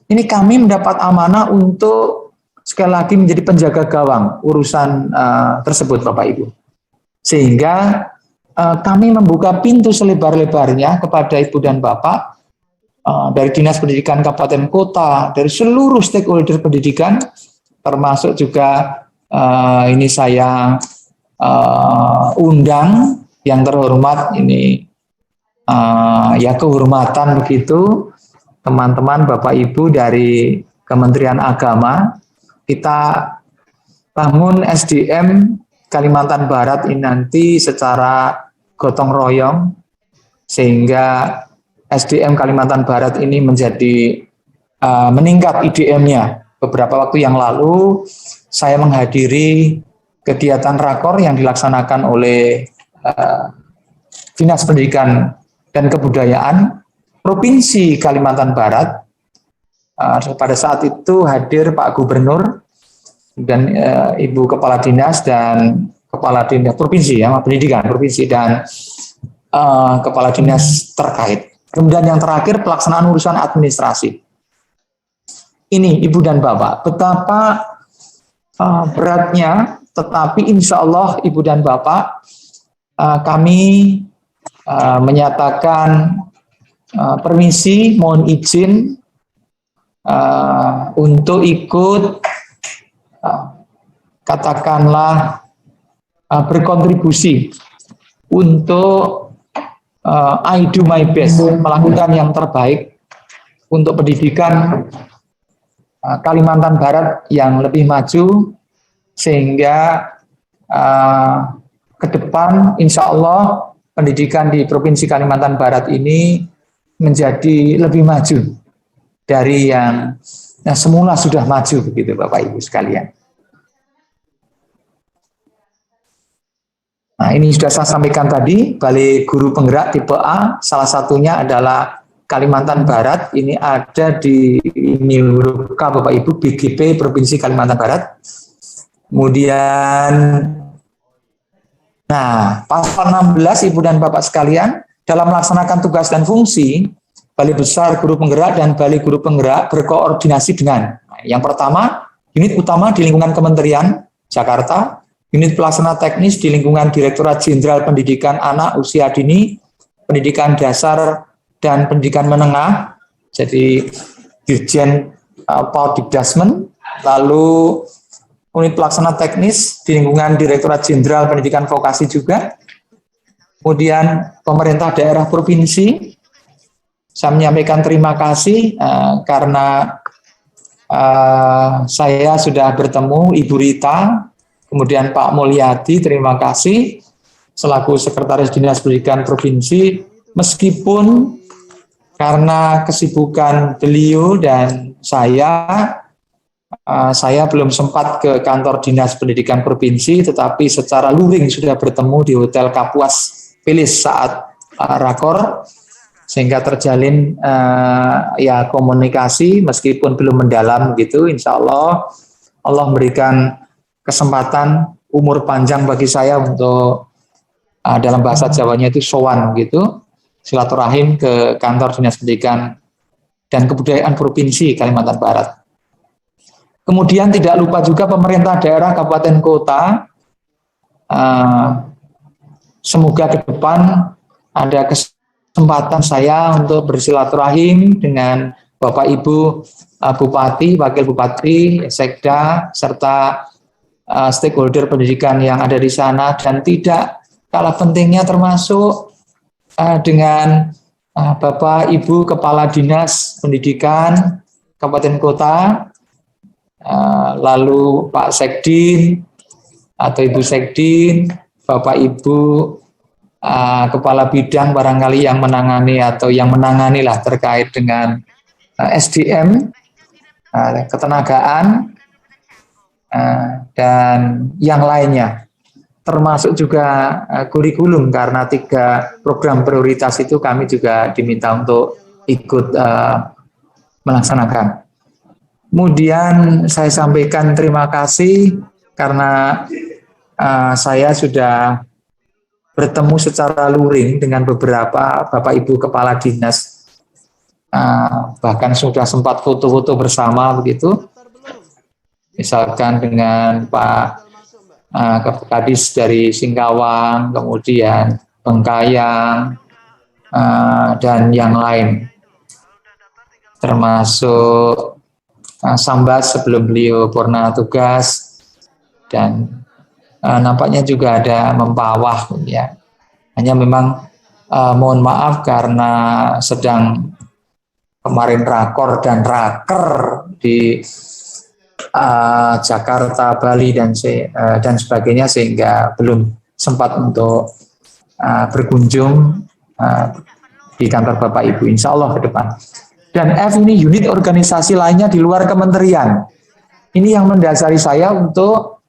Ini kami mendapat amanah untuk sekali lagi menjadi penjaga gawang urusan tersebut Bapak Ibu. Sehingga kami membuka pintu selebar-lebarnya kepada Ibu dan Bapak dari Dinas Pendidikan Kabupaten Kota, dari seluruh stakeholder pendidikan, termasuk juga ini saya undang yang terhormat ini ya kehormatan begitu teman-teman Bapak Ibu dari Kementerian Agama. Kita bangun SDM Kalimantan Barat ini nanti secara gotong royong sehingga SDM Kalimantan Barat ini menjadi meningkat IDM-nya. Beberapa waktu yang lalu saya menghadiri kegiatan rakor yang dilaksanakan oleh Dinas Pendidikan dan Kebudayaan Provinsi Kalimantan Barat. Pada saat itu hadir Pak Gubernur dan Ibu Kepala Dinas dan Kepala Dinas Provinsi ya, Pendidikan Provinsi dan Kepala Dinas terkait. Kemudian yang terakhir pelaksanaan urusan administrasi. Ini Ibu dan Bapak, betapa beratnya, tetapi insya Allah Ibu dan Bapak kami menyatakan permisi, mohon izin untuk ikut katakanlah berkontribusi untuk I do my best, melakukan yang terbaik untuk pendidikan Kalimantan Barat yang lebih maju, sehingga ke depan insya Allah pendidikan di Provinsi Kalimantan Barat ini menjadi lebih maju dari yang semula sudah maju begitu Bapak Ibu sekalian. Nah, ini sudah saya sampaikan tadi, Balai Guru Penggerak tipe A, salah satunya adalah Kalimantan Barat, ini ada di huruf K Bapak Ibu, BGP Provinsi Kalimantan Barat. Kemudian, nah, pasal 16 Ibu dan Bapak sekalian, dalam melaksanakan tugas dan fungsi, Balai Besar Guru Penggerak dan Balai Guru Penggerak berkoordinasi dengan, yang pertama, unit utama di lingkungan Kementerian Jakarta, unit pelaksana teknis di lingkungan Direktorat Jenderal Pendidikan Anak Usia Dini, Pendidikan Dasar dan Pendidikan Menengah, jadi Dirjen Paudikdasmen, lalu unit pelaksana teknis di lingkungan Direktorat Jenderal Pendidikan Vokasi juga, kemudian pemerintah daerah provinsi. Saya menyampaikan terima kasih karena saya sudah bertemu Ibu Rita, kemudian Pak Mulyadi, terima kasih selaku Sekretaris Dinas Pendidikan Provinsi, meskipun karena kesibukan beliau dan saya belum sempat ke kantor Dinas Pendidikan Provinsi, tetapi secara luring sudah bertemu di Hotel Kapuas Pilis saat rakor, sehingga terjalin ya komunikasi meskipun belum mendalam gitu. Insya Allah Allah memberikan kesempatan umur panjang bagi saya untuk dalam bahasa Jawanya itu sowan gitu, silaturahim ke kantor Dinas Pendidikan dan Kebudayaan Provinsi Kalimantan Barat. Kemudian tidak lupa juga pemerintah daerah kabupaten kota, semoga ke depan ada kesempatan saya untuk bersilaturahim dengan Bapak Ibu Bupati, Wakil Bupati, Sekda, serta stakeholder pendidikan yang ada di sana, dan tidak kalah pentingnya termasuk dengan Bapak Ibu Kepala Dinas Pendidikan Kabupaten Kota, lalu Pak Sekdin atau Ibu Sekdin, Bapak Ibu Kepala Bidang barangkali yang menangani atau yang menangani lah terkait dengan SDM, ketenagaan, dan yang lainnya, termasuk juga kurikulum, karena 3 program prioritas itu kami juga diminta untuk ikut melaksanakan. Kemudian saya sampaikan terima kasih karena saya sudah bertemu secara luring dengan beberapa Bapak Ibu Kepala Dinas bahkan sudah sempat foto-foto bersama begitu, misalkan dengan Pak Kadis dari Singkawang, kemudian Bengkayang, dan yang lain, termasuk Sambas sebelum beliau purna tugas, dan nampaknya juga ada Mempawah ya. Hanya memang mohon maaf karena sedang kemarin rakor dan raker di Jakarta, Bali dan sebagainya, sehingga belum sempat untuk berkunjung di kantor Bapak Ibu. Insya Allah ke depan. Dan F ini unit organisasi lainnya di luar kementerian. Ini yang mendasari saya untuk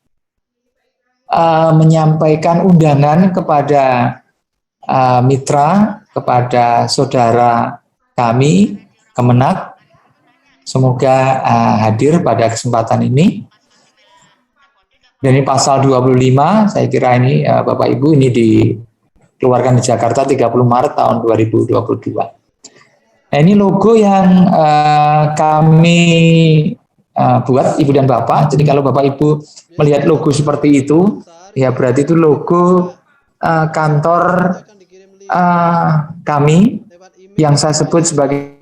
menyampaikan undangan kepada mitra, kepada saudara kami, Kemenak. Semoga hadir pada kesempatan ini. Dan ini pasal 25, saya kira ini Bapak Ibu, ini dikeluarkan di Jakarta 30 Maret tahun 2022. Nah, ini logo yang kami buat, Ibu dan Bapak. Jadi kalau Bapak Ibu melihat logo seperti itu, ya berarti itu logo kantor kami yang saya sebut sebagai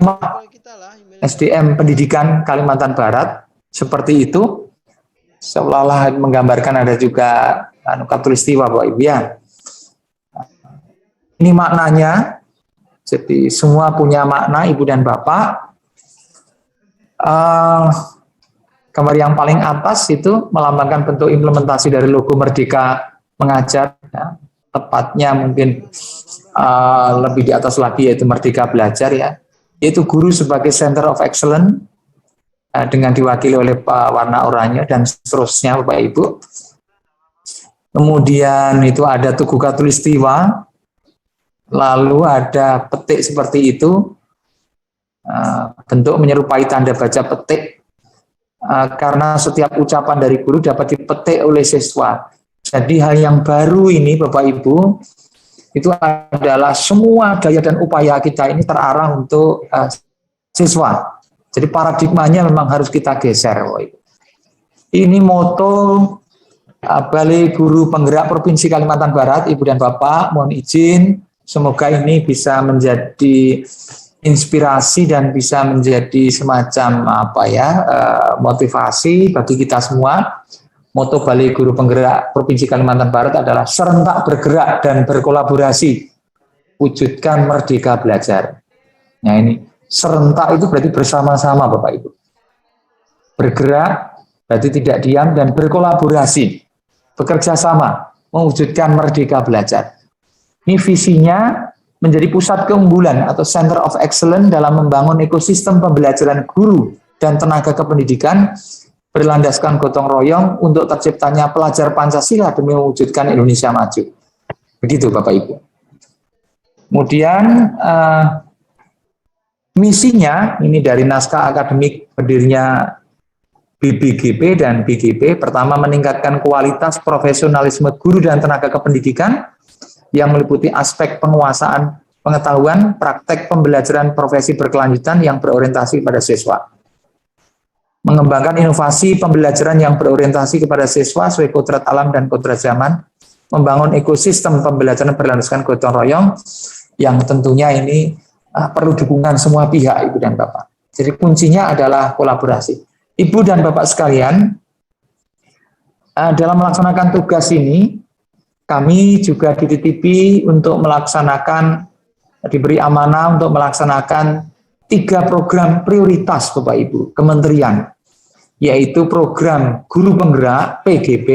SDM Pendidikan Kalimantan Barat. Seperti itu, seolah-olah menggambarkan ada juga katulistiwa Bapak Ibu ya. Ini maknanya. Jadi semua punya makna, Ibu dan Bapak. Gambar yang paling atas itu melambangkan bentuk implementasi dari logo Merdeka Mengajar. Ya. Tepatnya mungkin lebih di atas lagi, yaitu Merdeka Belajar ya. Yaitu guru sebagai Center of Excellence dengan diwakili oleh Pak warna oranye dan seterusnya Bapak Ibu. Kemudian itu ada Tugu Katulistiwa. Lalu ada petik seperti itu, bentuk menyerupai tanda baca petik, karena setiap ucapan dari guru dapat dipetik oleh siswa. Jadi hal yang baru ini Bapak Ibu, itu adalah semua daya dan upaya kita ini terarah untuk siswa. Jadi paradigmanya memang harus kita geser Bapak Ibu. Ini moto Balai Guru Penggerak Provinsi Kalimantan Barat, Ibu dan Bapak, mohon izin. Semoga ini bisa menjadi inspirasi dan bisa menjadi semacam motivasi bagi kita semua. Moto Balai Guru Penggerak Provinsi Kalimantan Barat adalah serentak bergerak dan berkolaborasi, wujudkan Merdeka Belajar. Nah ini serentak itu berarti bersama-sama Bapak Ibu. Bergerak berarti tidak diam dan berkolaborasi, bekerja sama mewujudkan Merdeka Belajar. Ini visinya menjadi pusat keunggulan atau Center of Excellence dalam membangun ekosistem pembelajaran guru dan tenaga kependidikan berlandaskan gotong royong untuk terciptanya pelajar Pancasila demi mewujudkan Indonesia maju. Begitu Bapak Ibu. Kemudian misinya ini dari naskah akademik berdirinya BBGP dan BGP. Pertama, meningkatkan kualitas profesionalisme guru dan tenaga kependidikan yang meliputi aspek penguasaan pengetahuan, praktek pembelajaran profesi berkelanjutan yang berorientasi pada siswa. Mengembangkan inovasi pembelajaran yang berorientasi kepada siswa sesuai kodrat alam dan kodrat zaman. Membangun ekosistem pembelajaran berlandaskan gotong royong yang tentunya ini perlu dukungan semua pihak, Ibu dan Bapak. Jadi kuncinya adalah kolaborasi. Ibu dan Bapak sekalian, dalam melaksanakan tugas ini, kami juga dititipi untuk melaksanakan, diberi amanah untuk melaksanakan 3 program prioritas Bapak Ibu, kementerian, yaitu program Guru Penggerak, PGP,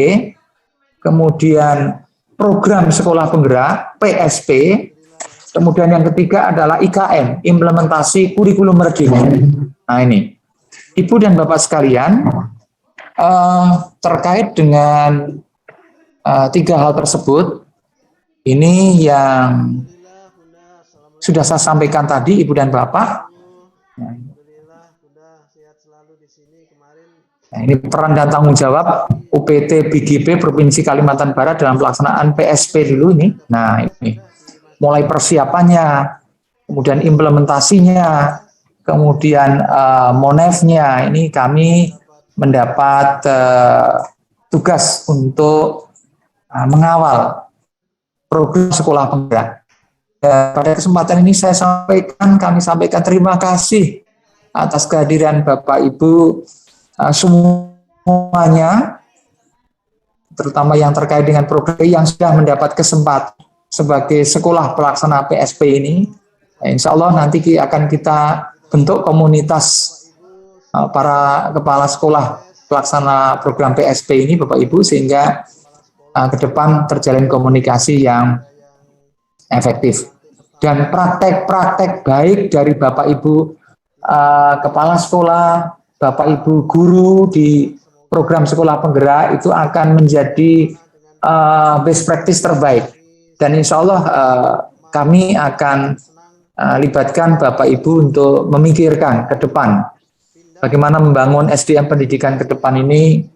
kemudian program Sekolah Penggerak, PSP, kemudian yang ketiga adalah IKM, implementasi kurikulum merdeka. Nah ini, Ibu dan Bapak sekalian, terkait dengan 3 hal tersebut, ini yang sudah saya sampaikan tadi, Ibu dan Bapak. Nah, ini peran dan tanggung jawab UPT BGP Provinsi Kalimantan Barat dalam pelaksanaan PSP dulu ini. Nah, ini mulai persiapannya, kemudian implementasinya, kemudian Monefnya ini kami mendapat tugas untuk mengawal program sekolah penggerak. Pada kesempatan ini kami sampaikan terima kasih atas kehadiran Bapak Ibu semuanya, terutama yang terkait dengan program yang sudah mendapat kesempatan sebagai sekolah pelaksana PSP ini. Insya Allah nanti akan kita bentuk komunitas para kepala sekolah pelaksana program PSP ini, Bapak Ibu, sehingga ke depan terjalin komunikasi yang efektif. Dan praktek-praktek baik dari Bapak Ibu kepala sekolah, Bapak Ibu guru di program sekolah penggerak itu akan menjadi best practice terbaik. Dan insya Allah kami akan libatkan Bapak Ibu untuk memikirkan ke depan bagaimana membangun SDM pendidikan ke depan ini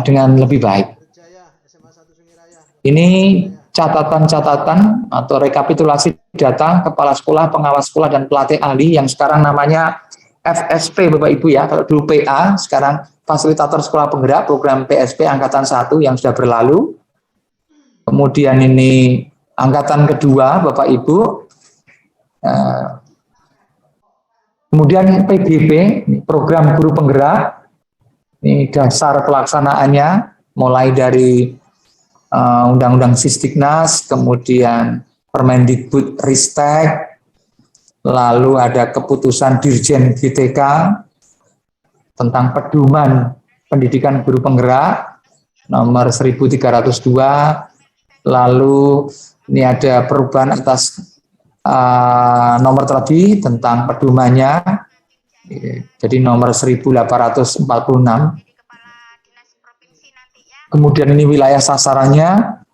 dengan lebih baik. Ini catatan-catatan atau rekapitulasi data kepala sekolah, pengawas sekolah, dan pelatih ahli yang sekarang namanya FSP, Bapak Ibu ya. Kalau dulu PA, sekarang fasilitator sekolah penggerak program PSP angkatan 1 yang sudah berlalu. Kemudian ini angkatan kedua, Bapak Ibu. Kemudian PGP, program guru penggerak. Ini dasar pelaksanaannya, mulai dari Undang-Undang Sisdiknas, kemudian Permendikbud Ristek, lalu ada keputusan Dirjen GTK tentang pedoman pendidikan guru penggerak nomor 1302, lalu ini ada perubahan atas nomor tadi tentang pedomannya, jadi nomor 1846. Kemudian ini wilayah sasarannya,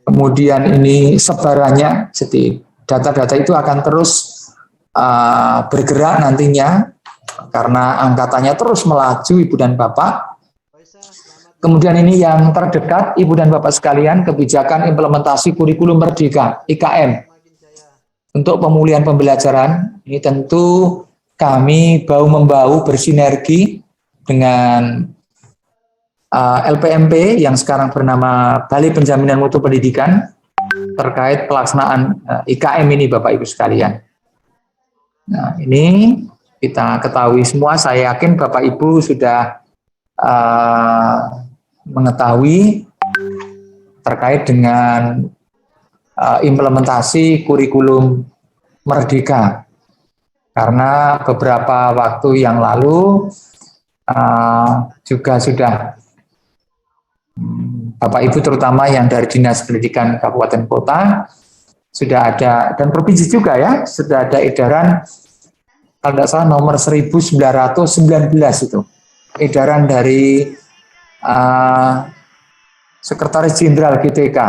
kemudian ini sebarannya, jadi data-data itu akan terus bergerak nantinya, karena angkatannya terus melaju, Ibu dan Bapak. Kemudian ini yang terdekat, Ibu dan Bapak sekalian, kebijakan implementasi kurikulum merdeka, IKM. Untuk pemulihan pembelajaran, ini tentu kami bahu-membahu bersinergi dengan LPMP yang sekarang bernama Balai Penjaminan Mutu Pendidikan terkait pelaksanaan IKM ini, Bapak Ibu sekalian. Nah, ini kita ketahui semua, saya yakin Bapak Ibu sudah mengetahui terkait dengan implementasi kurikulum merdeka. Karena beberapa waktu yang lalu juga sudah Bapak Ibu terutama yang dari Dinas Pendidikan Kabupaten Kota sudah ada, dan provinsi juga ya, sudah ada edaran kalau tidak salah nomor 1919 itu, edaran dari Sekretaris Jenderal GTK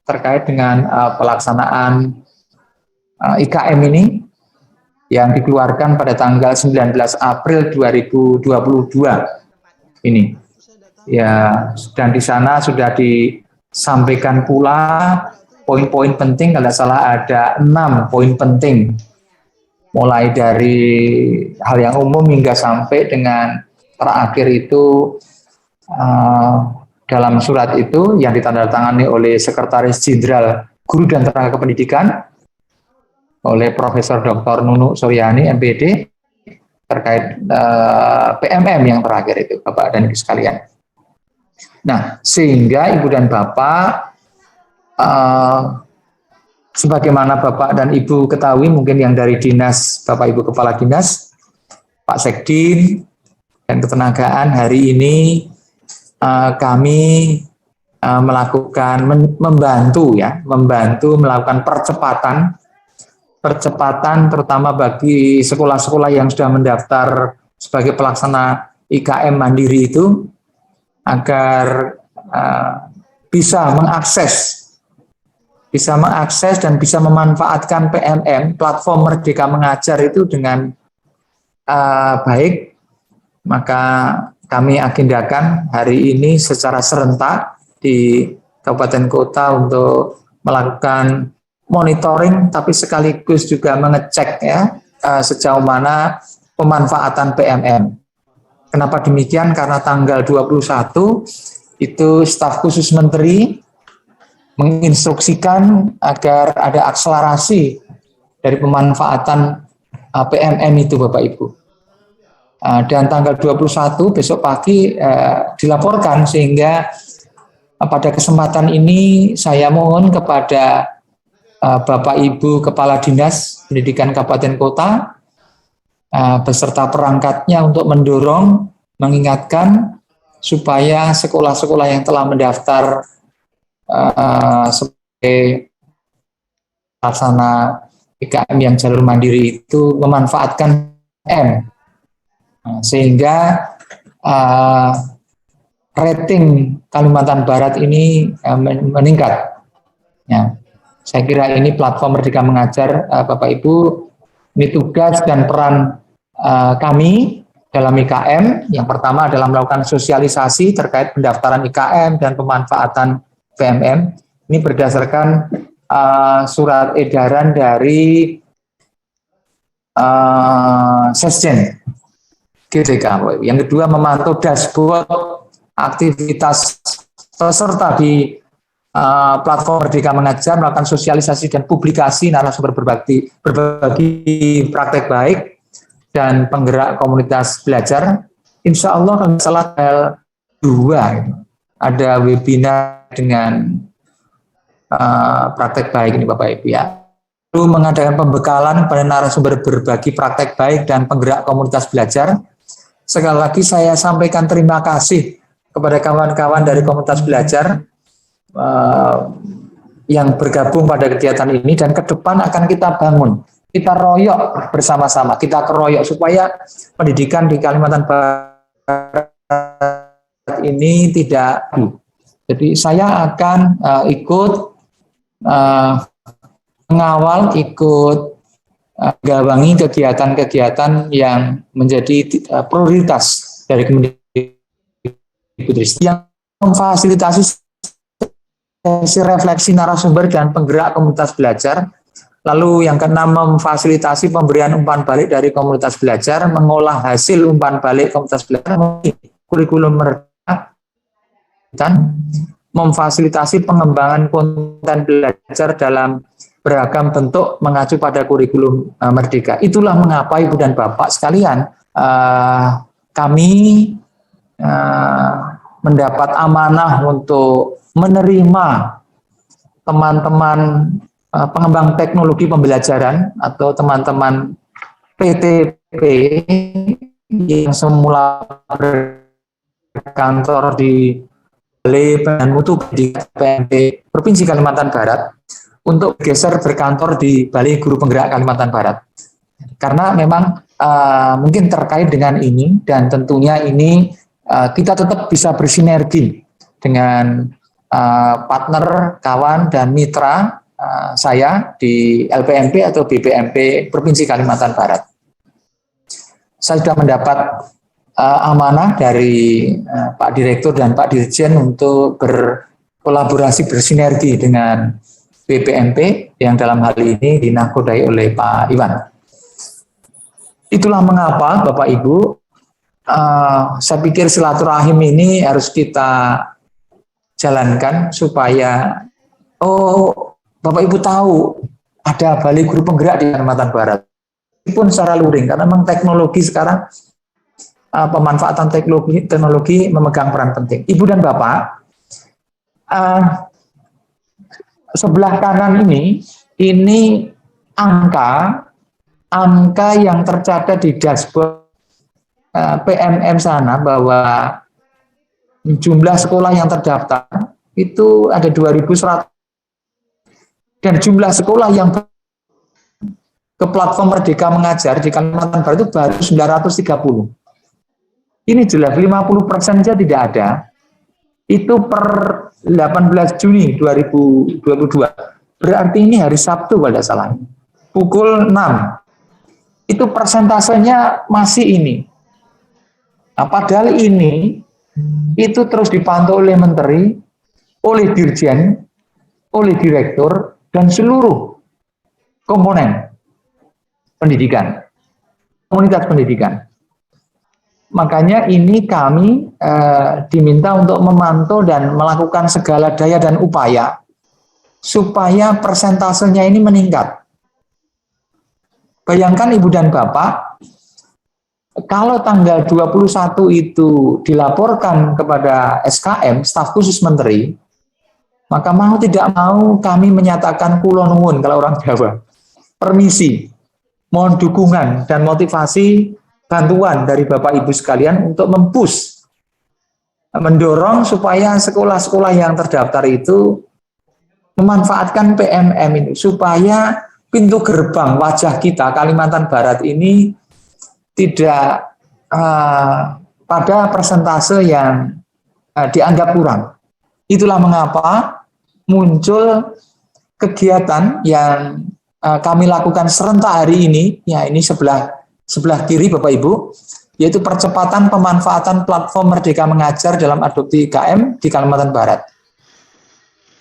terkait dengan pelaksanaan IKM ini yang dikeluarkan pada tanggal 19 April 2022 ini. Ya, dan di sana sudah disampaikan pula poin-poin penting, kalau salah ada 6 poin penting, mulai dari hal yang umum hingga sampai dengan terakhir itu dalam surat itu yang ditandatangani oleh Sekretaris Jenderal Guru dan Tenaga Pendidikan oleh Profesor Dr. Nunuk Suryani MPD terkait PMM yang terakhir itu, Bapak dan Ibu sekalian. Nah, sehingga Ibu dan Bapak, sebagaimana Bapak dan Ibu ketahui, mungkin yang dari dinas, Bapak Ibu Kepala Dinas, Pak Sekdin, dan Ketenagaan, hari ini kami melakukan, membantu melakukan percepatan terutama bagi sekolah-sekolah yang sudah mendaftar sebagai pelaksana IKM mandiri itu, agar bisa mengakses dan bisa memanfaatkan PMM, platform Merdeka Mengajar itu dengan baik. Maka kami agendakan hari ini secara serentak di Kabupaten Kota untuk melakukan monitoring tapi sekaligus juga mengecek ya sejauh mana pemanfaatan PMM. Kenapa demikian? Karena tanggal 21 itu staf khusus menteri menginstruksikan agar ada akselerasi dari pemanfaatan PMM itu Bapak Ibu. Dan tanggal 21 besok pagi dilaporkan, sehingga pada kesempatan ini saya mohon kepada Bapak Ibu Kepala Dinas Pendidikan Kabupaten Kota beserta perangkatnya untuk mendorong, mengingatkan supaya sekolah-sekolah yang telah mendaftar sebagai pelaksana PKM yang jalur mandiri itu memanfaatkan M, sehingga rating Kalimantan Barat ini meningkat. Ya, saya kira ini platform Merdeka Mengajar, Bapak Ibu, ini tugas dan peran kami dalam IKM. Yang pertama adalah melakukan sosialisasi terkait pendaftaran IKM dan pemanfaatan PMM. Ini berdasarkan surat edaran dari Sesjen GDK. Yang kedua, memantau dashboard aktivitas peserta di platform Merdeka Mengajar, melakukan sosialisasi dan publikasi narasumber berbagi praktek baik dan penggerak komunitas belajar. Insya Allah kalau salah tanggal 2 ada webinar dengan praktek baik ini Bapak Ibu ya. Lalu mengadakan pembekalan kepada narasumber berbagi praktek baik dan penggerak komunitas belajar. Sekali lagi saya sampaikan terima kasih kepada kawan-kawan dari komunitas belajar yang bergabung pada kegiatan ini, dan ke depan akan kita bangun, kita royok bersama-sama, kita keroyok supaya pendidikan di Kalimantan Barat ini tidak. Jadi saya akan ikut mengawal, ikut gawangi kegiatan-kegiatan yang menjadi prioritas dari Kemendikbud yang memfasilitasi sesi refleksi narasumber dan penggerak komunitas belajar. Lalu yang keenam, memfasilitasi pemberian umpan balik dari komunitas belajar, mengolah hasil umpan balik komunitas belajar kurikulum Merdeka, dan memfasilitasi pengembangan konten belajar dalam beragam bentuk mengacu pada kurikulum Merdeka. Itulah mengapa Ibu dan Bapak sekalian kami mendapat amanah untuk menerima teman-teman pengembang teknologi pembelajaran atau teman-teman PTP yang semula berkantor di Balai Pengembangan Mutu Pendidikan PMP Provinsi Kalimantan Barat untuk bergeser berkantor di Balai Guru Penggerak Kalimantan Barat. Karena memang mungkin terkait dengan ini, dan tentunya ini kita tetap bisa bersinergi dengan partner, kawan, dan mitra saya di LPMP atau BPMP Provinsi Kalimantan Barat. Saya sudah mendapat amanah dari Pak Direktur dan Pak Dirjen untuk berkolaborasi, bersinergi dengan BPMP yang dalam hal ini dinakodai oleh Pak Iwan. Itulah mengapa Bapak Ibu, saya pikir silaturahim ini harus kita jalankan supaya Bapak Ibu tahu ada Balai Guru Penggerak di Kalimantan Barat. Pun secara luring, karena memang teknologi sekarang, pemanfaatan teknologi memegang peran penting. Ibu dan Bapak, sebelah kanan ini angka yang tercatat di dashboard PMM sana, bahwa jumlah sekolah yang terdaftar itu ada 2.100, dan jumlah sekolah yang ke platform Merdeka Mengajar di Kalimantan Barat itu baru 930. Ini jelas 50% saja tidak ada. Itu per 18 Juni 2022. Berarti ini hari Sabtu kalau tidak salah. Pukul 6. Itu persentasenya masih ini. Nah, padahal ini itu terus dipantau oleh menteri, oleh dirjen, oleh direktur, dan seluruh komponen pendidikan, komunitas pendidikan. Makanya ini kami diminta untuk memantau dan melakukan segala daya dan upaya supaya persentasenya ini meningkat. Bayangkan Ibu dan Bapak, kalau tanggal 21 itu dilaporkan kepada SKM, staf khusus menteri, maka mau tidak mau kami menyatakan kula nuwun kalau orang Jawa. Permisi, mohon dukungan dan motivasi bantuan dari Bapak Ibu sekalian untuk mempush, mendorong supaya sekolah-sekolah yang terdaftar itu memanfaatkan PMM ini, supaya pintu gerbang wajah kita Kalimantan Barat ini tidak pada persentase yang dianggap kurang. Itulah mengapa muncul kegiatan yang kami lakukan serentak hari ini, ya ini sebelah kiri Bapak Ibu, yaitu percepatan pemanfaatan platform Merdeka Mengajar dalam adopsi IKM di Kalimantan Barat.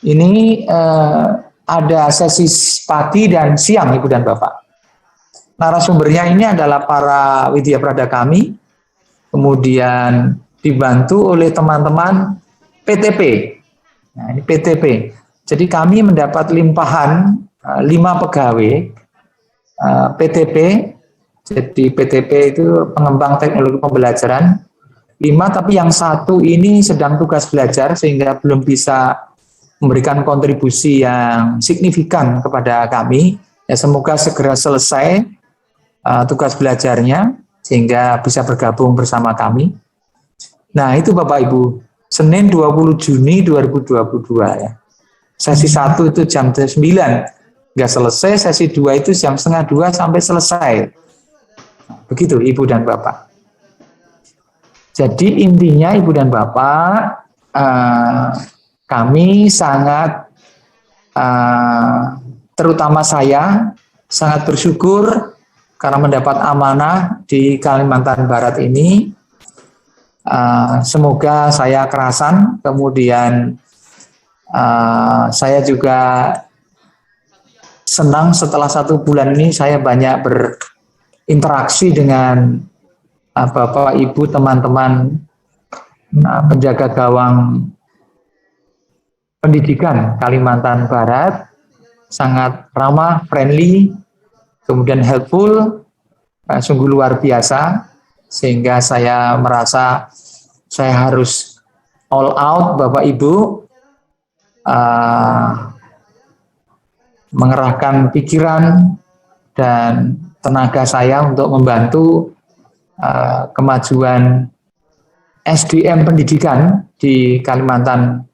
Ini ada sesi pagi dan siang Ibu dan Bapak. Narasumbernya ini adalah para widyaprada kami, kemudian dibantu oleh teman-teman PTP. Nah, ini PTP. Jadi kami mendapat limpahan 5 pegawai PTP. Jadi PTP itu pengembang teknologi pembelajaran 5, tapi yang 1 ini sedang tugas belajar sehingga belum bisa memberikan kontribusi yang signifikan kepada kami. Ya, semoga segera selesai tugas belajarnya sehingga bisa bergabung bersama kami. Nah, itu Bapak Ibu, Senin 20 Juni 2022 ya. Sesi 1 itu jam 9 nggak selesai, sesi 2 itu jam 1:30 sampai selesai. Begitu Ibu dan Bapak. Jadi intinya Ibu dan Bapak, kami sangat terutama saya sangat bersyukur karena mendapat amanah di Kalimantan Barat ini. Semoga saya kerasan, kemudian saya juga senang setelah 1 bulan ini saya banyak berinteraksi dengan Bapak, Ibu, teman-teman penjaga gawang pendidikan Kalimantan Barat, sangat ramah, friendly, kemudian helpful, sungguh luar biasa, sehingga saya merasa saya harus all out Bapak Ibu, mengerahkan pikiran dan tenaga saya untuk membantu kemajuan SDM pendidikan di Kalimantan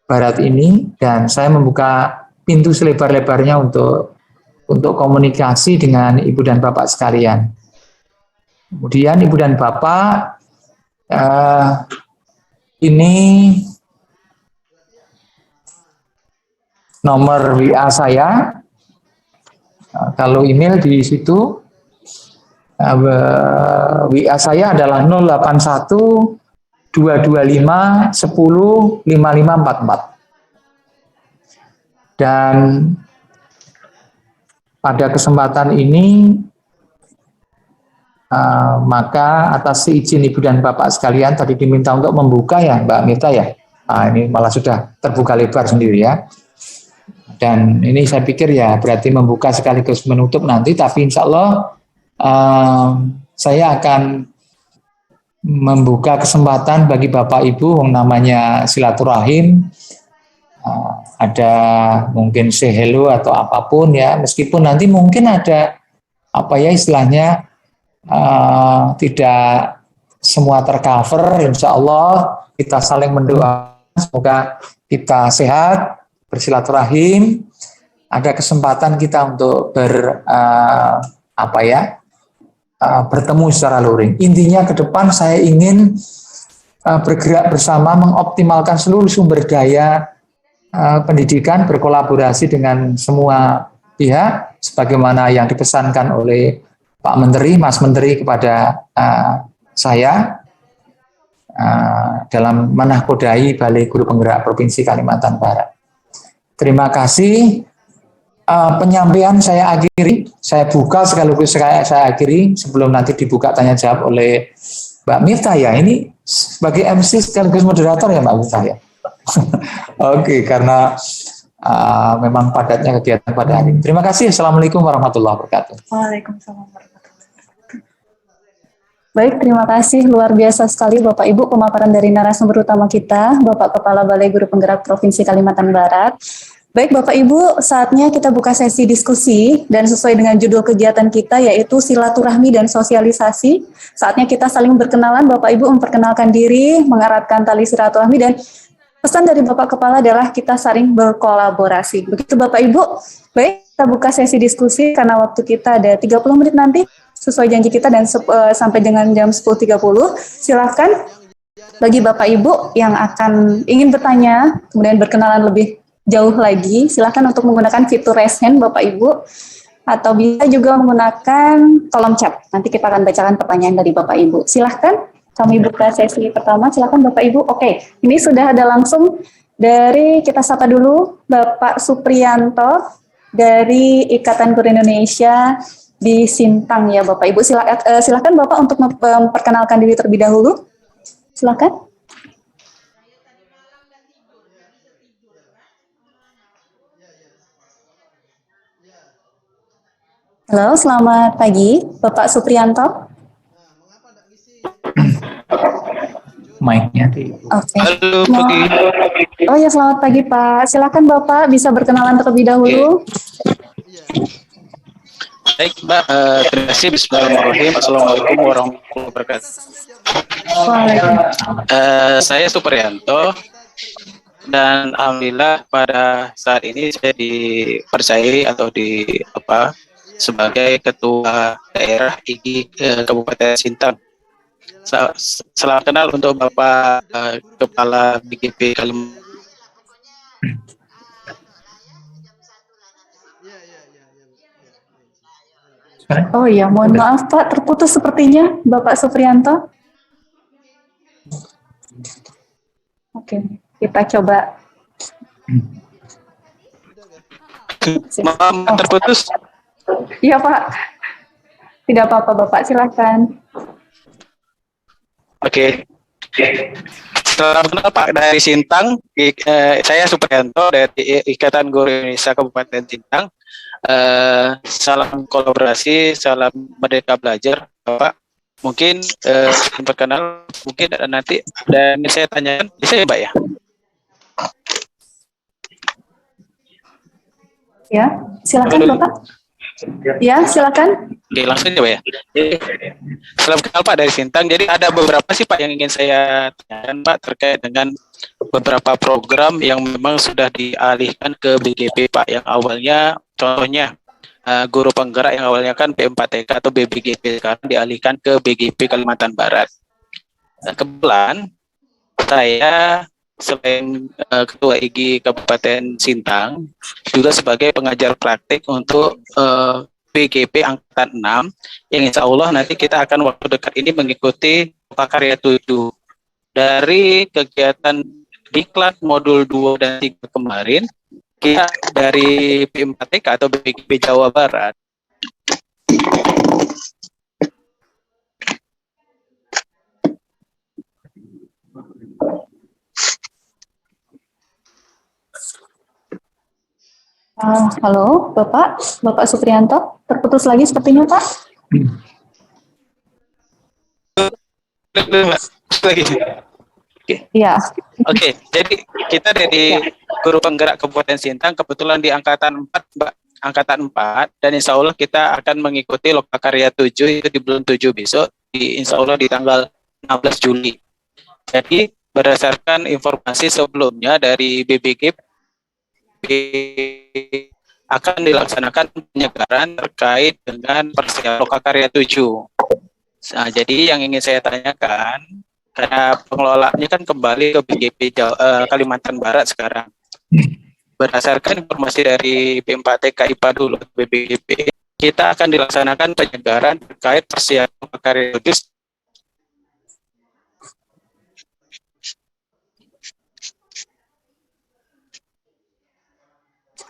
Barat ini, dan saya membuka pintu selebar-lebarnya untuk komunikasi dengan Ibu dan Bapak sekalian. Kemudian Ibu dan Bapak, ini nomor WA saya. Kalau email di situ, WA saya adalah 081 225 10 5544. Dan pada kesempatan ini, maka atas izin Ibu dan Bapak sekalian tadi diminta untuk membuka ya Mbak Mita ya. Ini malah sudah terbuka lebar sendiri ya. Dan ini saya pikir ya berarti membuka sekaligus menutup nanti, tapi insya Allah saya akan membuka kesempatan bagi Bapak Ibu yang namanya silaturahim, ada mungkin say hello atau apapun ya, meskipun nanti mungkin ada apa ya istilahnya tidak semua tercover, insya Allah kita saling mendoakan semoga kita sehat, bersilaturahim, ada kesempatan kita untuk bertemu secara luring. Intinya ke depan saya ingin bergerak bersama mengoptimalkan seluruh sumber daya pendidikan, berkolaborasi dengan semua pihak sebagaimana yang dipesankan oleh Pak Menteri, Mas Menteri kepada saya dalam menahkodai Balai Guru Penggerak Provinsi Kalimantan Barat. Terima kasih. penyampaian saya akhiri, saya buka sekaligus saya akhiri sebelum nanti dibuka tanya jawab oleh Mbak Miftah ya. Ini sebagai MC sekaligus moderator ya Mbak Miftah ya. Oke, karena memang padatnya kegiatan pada hari ini. Terima kasih. Assalamualaikum warahmatullahi wabarakatuh. Waalaikumsalam warahmatullahi wabarakatuh. Baik, terima kasih. Luar biasa sekali Bapak Ibu pemaparan dari narasumber utama kita, Bapak Kepala Balai Guru Penggerak Provinsi Kalimantan Barat. Baik Bapak Ibu, saatnya kita buka sesi diskusi dan sesuai dengan judul kegiatan kita yaitu silaturahmi dan sosialisasi. Saatnya kita saling berkenalan, Bapak Ibu memperkenalkan diri, mengeratkan tali silaturahmi dan pesan dari Bapak Kepala adalah kita saling berkolaborasi. Begitu Bapak Ibu. Baik, kita buka sesi diskusi karena waktu kita ada 30 menit nanti sesuai janji kita dan sampai dengan jam 10.30. Silahkan bagi Bapak Ibu yang akan ingin bertanya, kemudian berkenalan lebih jauh lagi, silahkan untuk menggunakan fitur raise hand Bapak Ibu, atau bisa juga menggunakan kolom chat. Nanti kita akan bacakan pertanyaan dari Bapak Ibu. Silahkan, kami buka sesi pertama. Silahkan Bapak Ibu. Oke, ini sudah ada langsung dari, kita sapa dulu Bapak Supriyanto dari Ikatan Guru Indonesia di Sintang ya Bapak Ibu. Silahkan Bapak untuk memperkenalkan diri terlebih dahulu. Silahkan. Halo, selamat pagi, Bapak Supriyanto. Mic-nya di. Oke. Halo, pagi. Oh ya, selamat pagi Pak. Silakan Bapak bisa berkenalan terlebih dahulu. Baik, Mbak. Terima kasih. Bismillahirrahmanirrahim. Assalamualaikum warahmatullahi wabarakatuh. Saya Supriyanto dan alhamdulillah pada saat ini saya dipercayai atau sebagai ketua daerah IGI Kabupaten Sintang. Salam kenal untuk Bapak Kepala BGP Kalimantan. Oh iya, mohon maaf Pak, terputus sepertinya Bapak Supriyanto. Oke, kita coba. Maaf, terputus. Iya Pak, tidak apa-apa Bapak, silakan. Oke. Salam kenal Pak dari Sintang. Saya Supriyanto dari Ikatan Guru Indonesia Kabupaten Sintang. Salam kolaborasi, salam merdeka belajar, Bapak. Mungkin perkenal, mungkin nanti dan saya tanyakan, bisa ya Mbak ya? Ya, silakan Bapak. Ya, silakan. Oke, langsung aja Pak ya. Salam kenal Pak dari Sintang. Jadi ada beberapa sih Pak yang ingin saya tanyakan Pak terkait dengan beberapa program yang memang sudah dialihkan ke BGP Pak, yang awalnya contohnya guru penggerak yang awalnya kan P4TK atau BBGP sekarang dialihkan ke BGP Kalimantan Barat. Kebetulan saya selain Ketua IGI Kabupaten Sintang juga sebagai pengajar praktik untuk BGP Angkatan 6 yang insya Allah nanti kita akan waktu dekat ini mengikuti Karya 7 dari kegiatan diklat modul 2 dan 3 kemarin. Kita dari P4TK atau BGP Jawa Barat Halo, Bapak Supriyanto, terputus lagi sepertinya Pak. lagi. Iya. Oke, jadi kita dari guru penggerak Kabupaten Sintang kebetulan di angkatan 4, Mbak, angkatan 4, dan insya Allah kita akan mengikuti Lokakarya 7 itu di bulan 7 besok, insya Allah di tanggal 16 Juli. Jadi berdasarkan informasi sebelumnya dari BBGP akan dilaksanakan penyegaran terkait dengan persiapan Lokakarya 7. Nah, jadi yang ingin saya tanyakan, karena pengelolaannya kan kembali ke BGP Kalimantan Barat sekarang. Berdasarkan informasi dari P4TK IPA dulu, BBGP, kita akan dilaksanakan penyegaran terkait persiapan Lokakarya 7.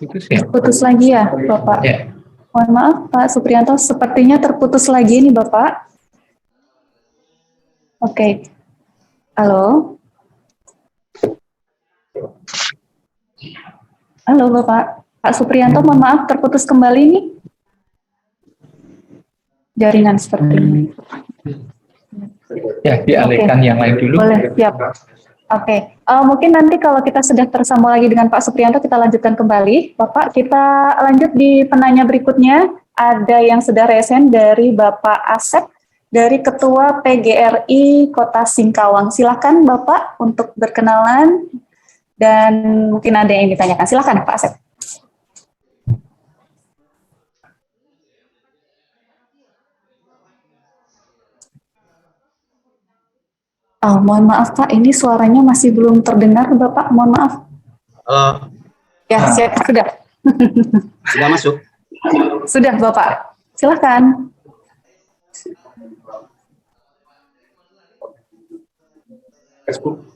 Putus ya? Putus lagi ya, Bapak? Ya. Mohon maaf, Pak Supriyanto, sepertinya terputus lagi nih, Bapak. Oke. Halo? Halo, Bapak. Pak Supriyanto, mohon maaf, terputus kembali nih. Jaringan seperti ini. Ya, dialihkan yang lain dulu. Boleh, siap. Oke, mungkin nanti kalau kita sudah tersambung lagi dengan Pak Supriyanto, kita lanjutkan kembali. Bapak, kita lanjut di penanya berikutnya. Ada yang sudah resen dari Bapak Asep, dari Ketua PGRI Kota Singkawang. Silakan Bapak untuk berkenalan, dan mungkin ada yang ditanyakan. Silakan Pak Asep. Oh, mohon maaf Pak, ini suaranya masih belum terdengar Bapak, mohon maaf. Halo. Ya, siap, sudah. Sudah masuk? Sudah Bapak, silakan.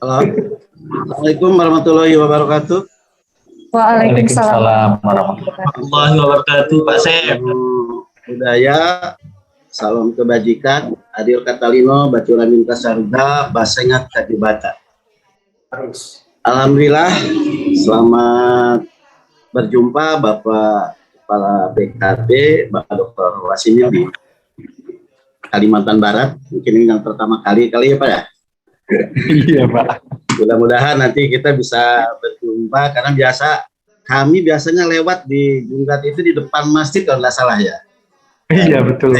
Halo. Assalamualaikum warahmatullahi wabarakatuh. Waalaikumsalam warahmatullahi wabarakatuh. Pak Sep. Budaya, salam kebajikan, adil katalino, bacula minta saruda, basengat kadibata. Alhamdulillah, selamat berjumpa Bapak Kepala BKP, Bapak Dr. Wasimil di Kalimantan Barat. Mungkin ini yang pertama kali ya Pak ya? Iya Pak. Mudah-mudahan nanti kita bisa berjumpa, karena kami biasanya lewat di Junggat itu di depan masjid kalau nggak salah ya. Iya betul.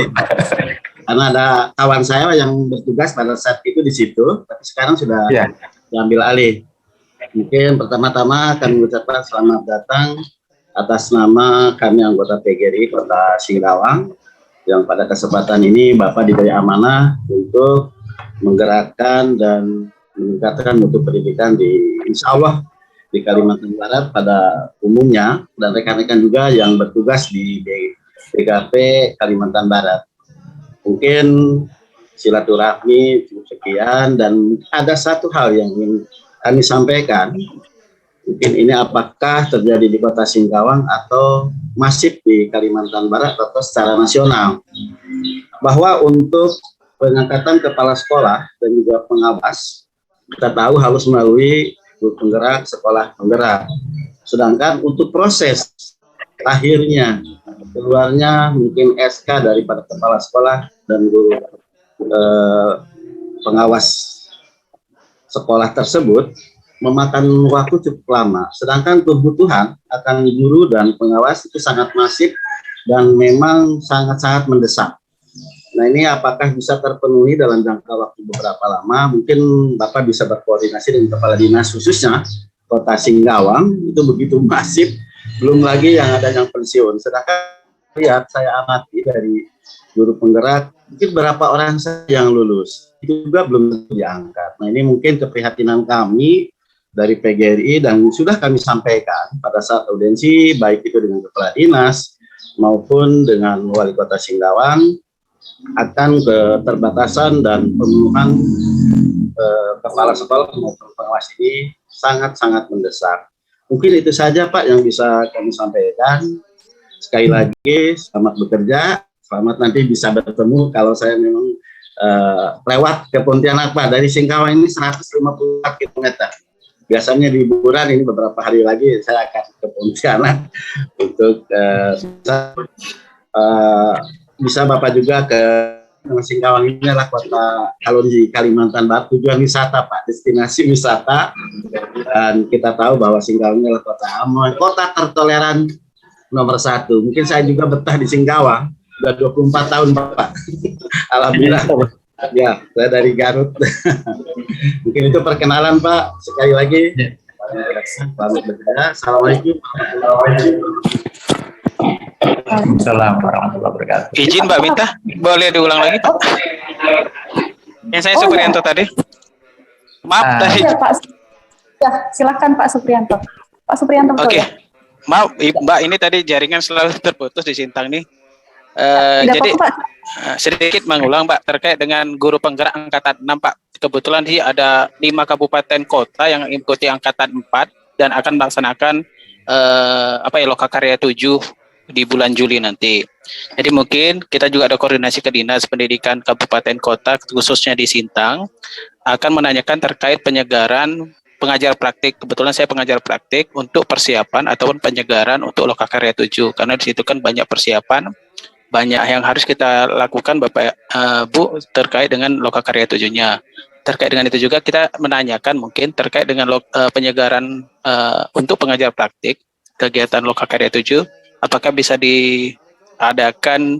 Karena ada kawan saya yang bertugas pada saat itu di situ, tapi sekarang sudah diambil alih. Mungkin pertama-tama kami mengucapkan selamat datang atas nama kami anggota PGRI Kota Singkawang, yang pada kesempatan ini Bapak diberi amanah untuk menggerakkan dan meningkatkan mutu pendidikan di Insya Allah di Kalimantan Barat pada umumnya, dan rekan-rekan juga yang bertugas di BKP Kalimantan Barat. Mungkin silaturahmi cukup sekian, dan ada satu hal yang ingin kami sampaikan. Mungkin ini apakah terjadi di Kota Singkawang atau masif di Kalimantan Barat atau secara nasional, bahwa untuk pengangkatan kepala sekolah dan juga pengawas, kita tahu harus melalui guru penggerak, sekolah penggerak. Sedangkan untuk proses akhirnya keluarnya mungkin SK daripada kepala sekolah dan guru pengawas sekolah tersebut memakan waktu cukup lama. Sedangkan kebutuhan akan guru dan pengawas itu sangat masif dan memang sangat-sangat mendesak. Nah, ini apakah bisa terpenuhi dalam jangka waktu beberapa lama? Mungkin Bapak bisa berkoordinasi dengan Kepala Dinas, khususnya Kota Singkawang, itu begitu masif, belum lagi yang ada yang pensiun. Sedangkan lihat, saya amati dari guru penggerak, mungkin berapa orang yang lulus, itu juga belum diangkat. Nah, ini mungkin keprihatinan kami dari PGRI, dan sudah kami sampaikan pada saat audiensi, baik itu dengan Kepala Dinas maupun dengan Wali Kota Singkawang, akan keterbatasan dan pemenuhan kepala sekolah maupun pengawas ini sangat-sangat mendesak. Mungkin itu saja Pak yang bisa kami sampaikan. Sekali lagi selamat bekerja, selamat nanti bisa bertemu kalau saya memang lewat ke Pontianak Pak. Dari Singkawang ini 154 km. Biasanya liburan, ini beberapa hari lagi saya akan ke Pontianak untuk bisa Bapak juga ke Singkawang. Ini adalah kota kalau di Kalimantan Barat tujuan wisata Pak, destinasi wisata, dan kita tahu bahwa Singkawang adalah kota aman, kota tertoleran nomor 1. Mungkin saya juga betah di Singkawang sudah 24 tahun Bapak. Alhamdulillah. Ya, saya dari Garut. Mungkin itu perkenalan Pak. Sekali lagi selamat bekerja. Assalamualaikum warahmatullahi wabarakatuh. Waalaikumsalam warahmatullahi wabarakatuh. Izin Mbak Minta, boleh diulang lagi Pak? Yang saya Supriyanto tadi. Maaf tadi. Ya, Pak. Ya, silakan Pak Supriyanto. Pak Supriyanto. Oke. Maaf Mbak, ini tadi jaringan selalu terputus di Sintang nih. Jadi sedikit mengulang Pak terkait dengan guru penggerak angkatan 6 Pak. Kebetulan ada 5 kabupaten kota yang mengikuti angkatan 4 dan akan melaksanakan Lokakarya 7 di bulan Juli nanti. Jadi mungkin kita juga ada koordinasi ke Dinas Pendidikan Kabupaten Kota, khususnya di Sintang, akan menanyakan terkait penyegaran pengajar praktik. Kebetulan saya pengajar praktik untuk persiapan ataupun penyegaran untuk Lokakarya 7, karena di situ kan banyak persiapan, banyak yang harus kita lakukan Bapak Bu terkait dengan Lokakarya 7-nya. Terkait dengan itu juga kita menanyakan mungkin terkait dengan penyegaran untuk pengajar praktik kegiatan Lokakarya 7, apakah bisa diadakan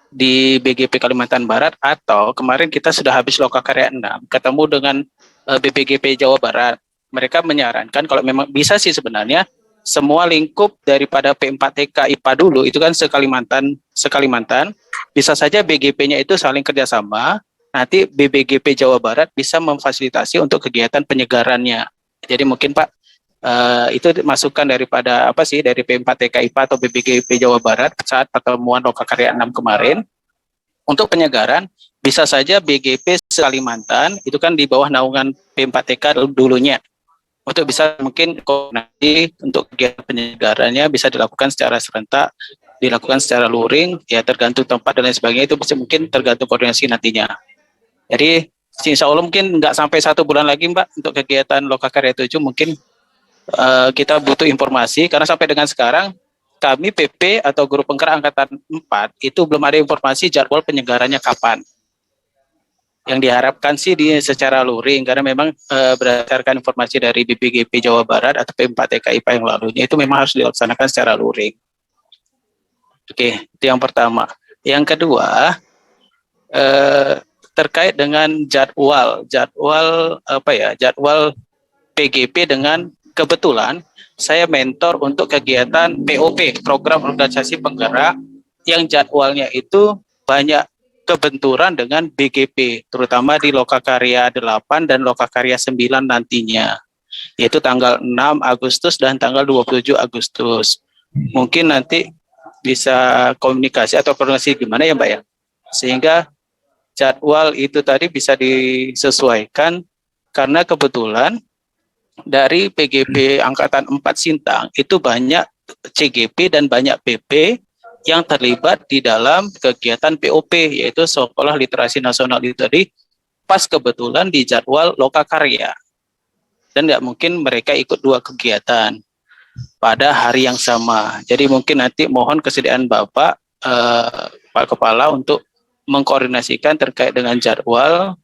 di BGP Kalimantan Barat, atau kemarin kita sudah habis Lokakarya 6 ketemu dengan BPGP Jawa Barat. Mereka menyarankan kalau memang bisa sih sebenarnya semua lingkup daripada P4TK IPA dulu itu kan sekalimantan, bisa saja BGP-nya itu saling kerjasama, nanti BPGP Jawa Barat bisa memfasilitasi untuk kegiatan penyegarannya. Jadi mungkin Pak, itu masukan daripada dari P4TK IPA atau BPGP Jawa Barat saat pertemuan Lokakarya 6 kemarin. Untuk penyegaran bisa saja BGP Kalimantan itu kan di bawah naungan P4TK dulunya. Untuk bisa mungkin koordinasi untuk kegiatan penyegarannya bisa dilakukan secara serentak, dilakukan secara luring, ya tergantung tempat dan lain sebagainya, itu bisa mungkin tergantung koordinasi nantinya. Jadi insya Allah mungkin nggak sampai 1 bulan lagi Mbak untuk kegiatan Lokakarya 7 mungkin kita butuh informasi, karena sampai dengan sekarang kami PP atau guru penggerak angkatan 4 itu belum ada informasi jadwal penyegarannya kapan. Yang diharapkan sih secara luring, karena memang berdasarkan informasi dari BPGP Jawa Barat atau P4TK IPA yang lalunya itu memang harus dilaksanakan secara luring. Oke, itu yang pertama. Yang kedua, terkait dengan jadwal PGP, dengan kebetulan saya mentor untuk kegiatan POP, program organisasi penggerak, yang jadwalnya itu banyak kebenturan dengan BGP, terutama di Lokakarya 8 dan Lokakarya 9 nantinya, yaitu tanggal 6 Agustus dan tanggal 27 Agustus. Mungkin nanti bisa komunikasi atau koordinasi gimana ya Mbak ya, sehingga jadwal itu tadi bisa disesuaikan, karena kebetulan dari PGP Angkatan 4 Sintang itu banyak CGP dan banyak PP yang terlibat di dalam kegiatan POP, yaitu Sekolah Literasi Nasional itu tadi pas kebetulan di jadwal Lokakarya, dan nggak mungkin mereka ikut 2 kegiatan pada hari yang sama. Jadi mungkin nanti mohon kesediaan Bapak Pak Kepala untuk mengkoordinasikan terkait dengan jadwal,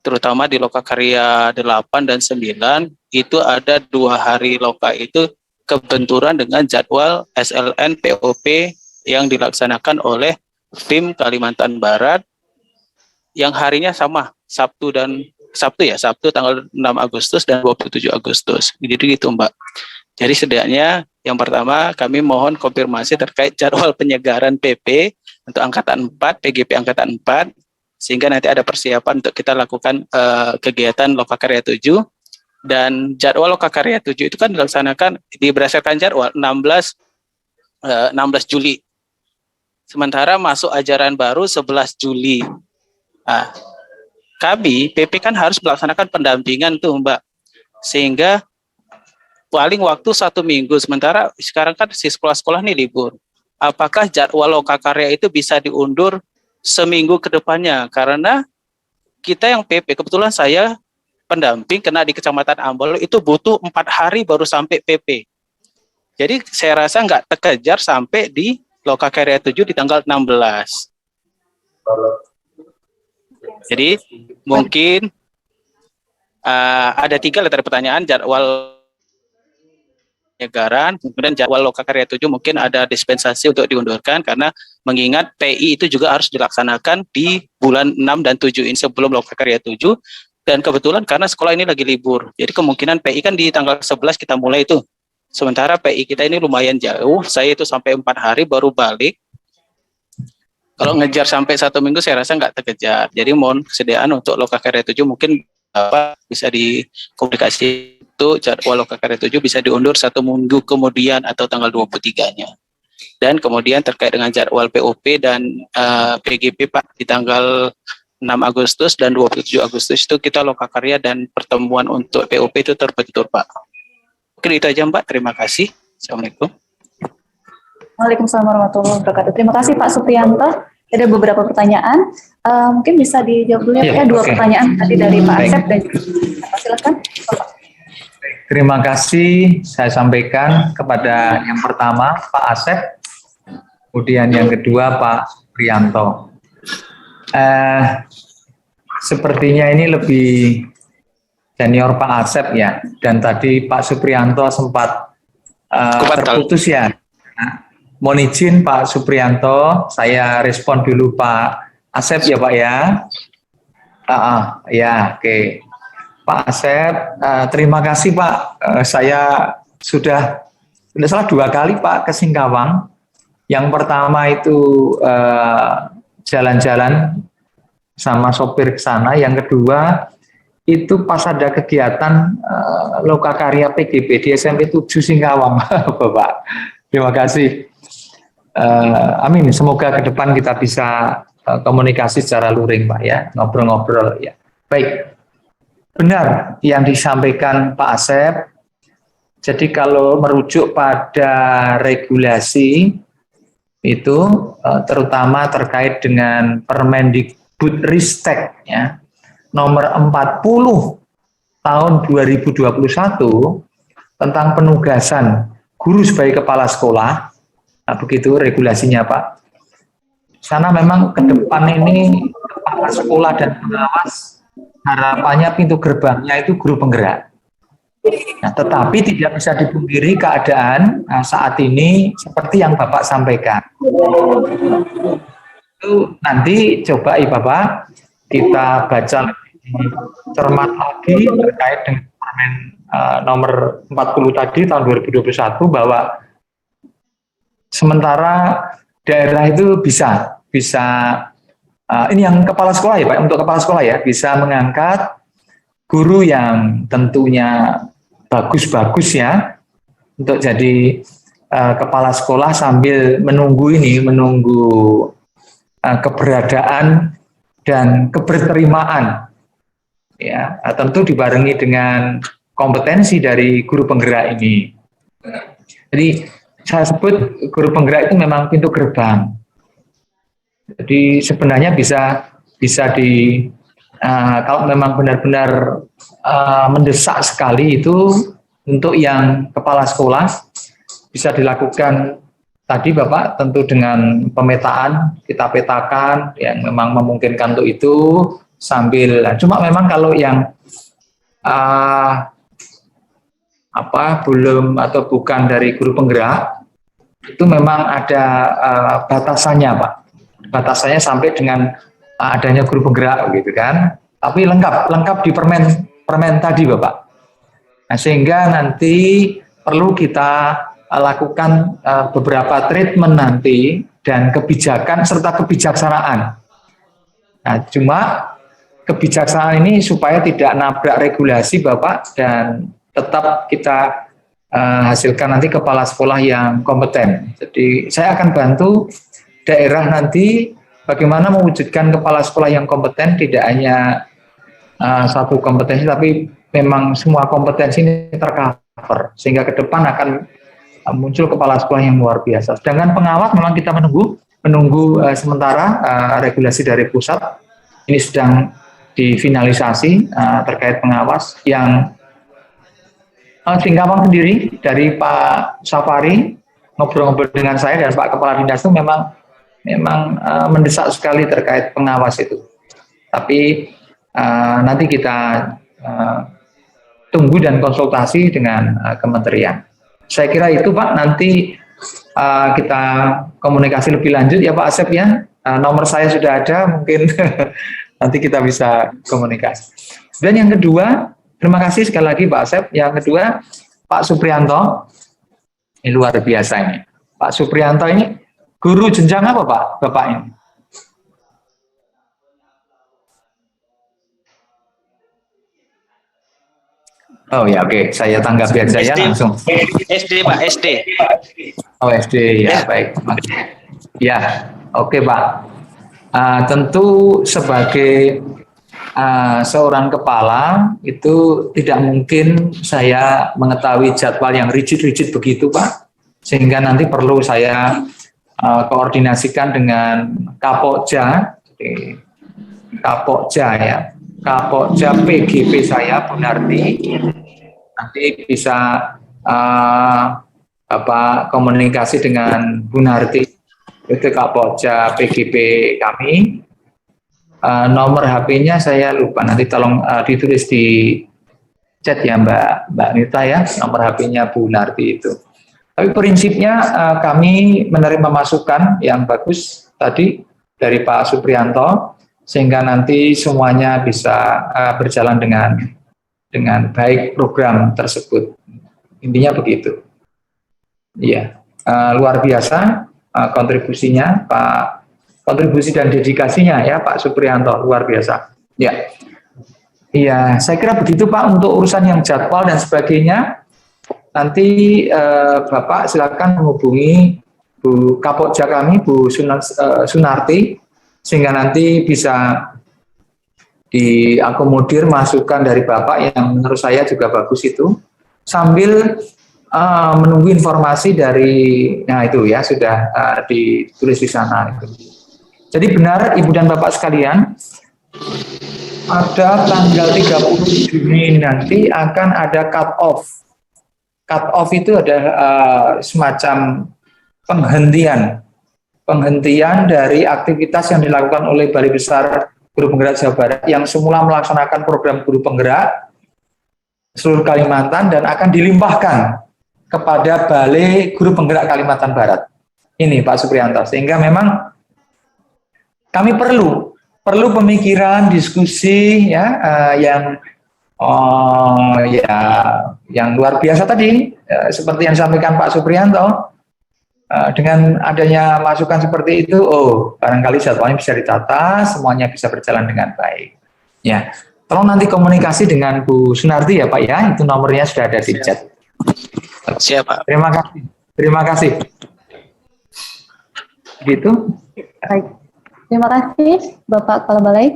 terutama di Lokakarya 8 dan 9 itu ada 2 hari loka itu kebenturan dengan jadwal SLN POP yang dilaksanakan oleh tim Kalimantan Barat yang harinya sama, Sabtu tanggal 6 Agustus dan 27 Agustus. Jadi gitu Mbak. Jadi setidaknya yang pertama kami mohon konfirmasi terkait jadwal penyegaran PP untuk Angkatan 4, PGP Angkatan 4, sehingga nanti ada persiapan untuk kita lakukan kegiatan Lokakarya 7. Dan jadwal Lokakarya 7 itu kan dilaksanakan berdasarkan jadwal 16 Juli. Sementara masuk ajaran baru 11 Juli. Nah, kami PP kan harus melaksanakan pendampingan tuh Mbak, sehingga paling waktu 1 minggu, sementara sekarang kan si sekolah-sekolah nih libur. Apakah jadwal Lokakarya itu bisa diundur seminggu ke depannya? Karena kita yang PP, kebetulan saya pendamping kena di Kecamatan Ambol itu butuh 4 hari baru sampai PP. Jadi saya rasa nggak terkejar sampai di Lokakarya 7 di tanggal 16. Jadi mungkin ada 3 letter pertanyaan: jadwal penyegaran, kemudian jadwal Lokakarya 7 mungkin ada dispensasi untuk diundurkan, karena mengingat PI itu juga harus dilaksanakan di bulan 6 dan 7 ini sebelum Lokakarya 7, dan kebetulan karena sekolah ini lagi libur, jadi kemungkinan PI kan di tanggal 11 kita mulai itu. Sementara PI kita ini lumayan jauh, saya itu sampai 4 hari baru balik. Kalau ngejar sampai 1 minggu saya rasa nggak terkejar. Jadi mohon kesediaan untuk Lokakarya 7 mungkin bisa dikomunikasi itu jadwal Lokakarya 7 bisa diundur 1 minggu kemudian atau tanggal 23-nya. Dan kemudian terkait dengan jadwal POP dan PGP Pak di tanggal 6 Agustus dan 27 Agustus itu kita Lokakarya dan pertemuan untuk POP itu terbentur Pak. Mungkin itu aja Mbak, terima kasih. Assalamualaikum. Waalaikumsalam warahmatullahi wabarakatuh. Terima kasih Pak Supriyanto. Ada beberapa pertanyaan. Mungkin bisa dijawab dulu ya, Pak. Dua pertanyaan tadi dari Pak Asep dan silakan. Terima kasih saya sampaikan kepada yang pertama Pak Asep, kemudian yang kedua Pak Supriyanto. Sepertinya ini lebih senior Pak Asep ya, dan tadi Pak Supriyanto sempat terputus ya. Mohon izin Pak Supriyanto, saya respon dulu Pak Asep ya Pak ya. Ya, oke. Pak Asep, terima kasih Pak. Saya sudah tidak salah 2 kali Pak ke Singkawang. Yang pertama itu jalan-jalan sama sopir ke sana. Yang kedua itu pas ada kegiatan lokakarya PGP di SMP 7 Singkawang, Bapak. Terima kasih. Amin. Semoga ke depan kita bisa komunikasi secara luring Pak ya, ngobrol-ngobrol ya. Baik. Benar yang disampaikan Pak Asep. Jadi kalau merujuk pada regulasi itu terutama terkait dengan Permendikbudristek ya, nomor 40 tahun 2021 tentang penugasan guru sebagai kepala sekolah. Nah, begitu regulasinya Pak. Sana memang ke depan ini kepala sekolah dan pengawas harapannya pintu gerbangnya itu guru penggerak. Nah, tetapi tidak bisa dipungkiri keadaan saat ini seperti yang Bapak sampaikan. Itu nanti coba Bapak kita baca lebih cermat lagi terkait dengan Permen nomor 40 tadi tahun 2021 bahwa sementara daerah itu bisa ini yang kepala sekolah ya Pak, untuk kepala sekolah ya, bisa mengangkat guru yang tentunya bagus-bagus ya, untuk jadi kepala sekolah sambil menunggu keberadaan dan keberterimaan ya, tentu dibarengi dengan kompetensi dari guru penggerak ini. Jadi saya sebut guru penggerak itu memang pintu gerbang. Jadi sebenarnya bisa kalau memang benar-benar mendesak sekali itu untuk yang kepala sekolah bisa dilakukan tadi Bapak, tentu dengan pemetaan, kita petakan yang memang memungkinkan untuk itu sambil. Cuma memang kalau yang belum atau bukan dari guru penggerak itu memang ada batasannya Pak. Batasannya sampai dengan adanya guru penggerak gitu kan, tapi lengkap di permen tadi Bapak. Nah, sehingga nanti perlu kita lakukan beberapa treatment nanti dan kebijakan serta kebijaksanaan. Nah, cuma kebijaksanaan ini supaya tidak nabrak regulasi Bapak dan tetap kita hasilkan nanti kepala sekolah yang kompeten. Jadi saya akan bantu daerah nanti bagaimana mewujudkan kepala sekolah yang kompeten, tidak hanya satu kompetensi, tapi memang semua kompetensi ini tercover, sehingga ke depan akan muncul kepala sekolah yang luar biasa. Sedangkan pengawas memang kita menunggu sementara regulasi dari pusat, ini sedang difinalisasi terkait pengawas yang Singkawang sendiri dari Pak Safari, ngobrol-ngobrol dengan saya dan Pak Kepala Dinas itu memang mendesak sekali terkait pengawas itu. Tapi nanti kita tunggu dan konsultasi dengan kementerian. Saya kira itu Pak, nanti kita komunikasi lebih lanjut ya Pak Asep ya. Nomor saya sudah ada, mungkin nanti kita bisa komunikasi. Dan yang kedua, terima kasih sekali lagi Pak Asep. Yang kedua, Pak Supriyanto, ini luar biasa ini. Pak Supriyanto ini guru jenjang apa Pak, Bapak ini? Oh ya, oke. Saya tanggapi aja ya langsung. SD Pak, SD. Oh SD ya, baik. Ya, oke Pak. Tentu sebagai seorang kepala itu tidak mungkin saya mengetahui jadwal yang rigid begitu Pak. sehingga nanti perlu saya koordinasikan dengan Kapokja, ya, Kapokja PGP saya Bu Narti, nanti bisa komunikasi dengan Bu Narti itu Kapokja PGP kami. Nomor HP-nya saya lupa, nanti tolong ditulis di chat ya Mbak Nita ya, nomor HP-nya Bu Narti itu. Tapi prinsipnya kami menerima masukan yang bagus tadi dari Pak Suprianto, sehingga nanti semuanya bisa berjalan dengan baik program tersebut. Intinya begitu. Iya, luar biasa kontribusinya Pak, kontribusi dan dedikasinya ya Pak Suprianto, luar biasa. Ya, iya, saya kira begitu Pak untuk urusan yang jadwal dan sebagainya. Nanti Bapak silakan menghubungi Bu Kapokja kami, Bu Sunarti, sehingga nanti bisa diakomodir masukan dari Bapak yang menurut saya juga bagus itu, sambil menunggu informasi dari, nah itu ya sudah ditulis di sana. Itu. Jadi benar Ibu dan Bapak sekalian, pada tanggal 30 Juni nanti akan ada cut off. Cut off itu adalah semacam penghentian dari aktivitas yang dilakukan oleh Balai Besar Guru Penggerak Jawa Barat yang semula melaksanakan program guru penggerak seluruh Kalimantan dan akan dilimpahkan kepada Balai Guru Penggerak Kalimantan Barat. Ini Pak Suprianto, sehingga memang kami perlu pemikiran, diskusi ya yang luar biasa tadi, seperti yang disampaikan Pak Suprianto. Dengan adanya masukan seperti itu, barangkali jadwalnya bisa ditata, semuanya bisa berjalan dengan baik. Ya, tolong nanti komunikasi dengan Bu Sunarti ya Pak ya, itu nomornya sudah ada di chat. Siap Pak. Terima kasih. Gitu. Baik. Terima kasih Bapak Kepala Balai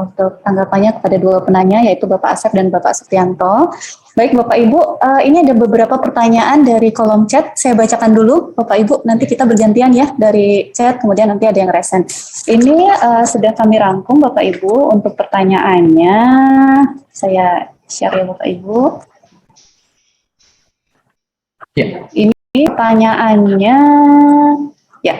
untuk tanggapannya kepada dua penanya, yaitu Bapak Asep dan Bapak Suprianto. Baik Bapak Ibu, ini ada beberapa pertanyaan dari kolom chat, saya bacakan dulu Bapak Ibu, nanti kita bergantian ya dari chat, kemudian nanti ada yang resen. Ini sudah kami rangkum Bapak Ibu untuk pertanyaannya, saya share ya Bapak Ibu. Ya. Ini pertanyaannya, ya,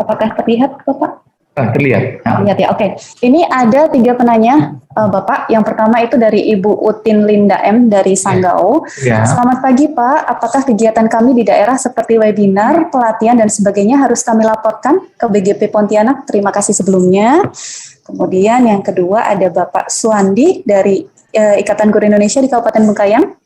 apakah terlihat Bapak? Terlihat. Terlihat ya, oke. Ini ada 3 penanya, Bapak. Yang pertama itu dari Ibu Utin Linda M dari Sanggau. Ya. Selamat pagi Pak, apakah kegiatan kami di daerah seperti webinar, pelatihan dan sebagainya harus kami laporkan ke BGP Pontianak? Terima kasih sebelumnya. Kemudian yang kedua ada Bapak Suandi dari Ikatan Guru Indonesia di Kabupaten Bengkayang.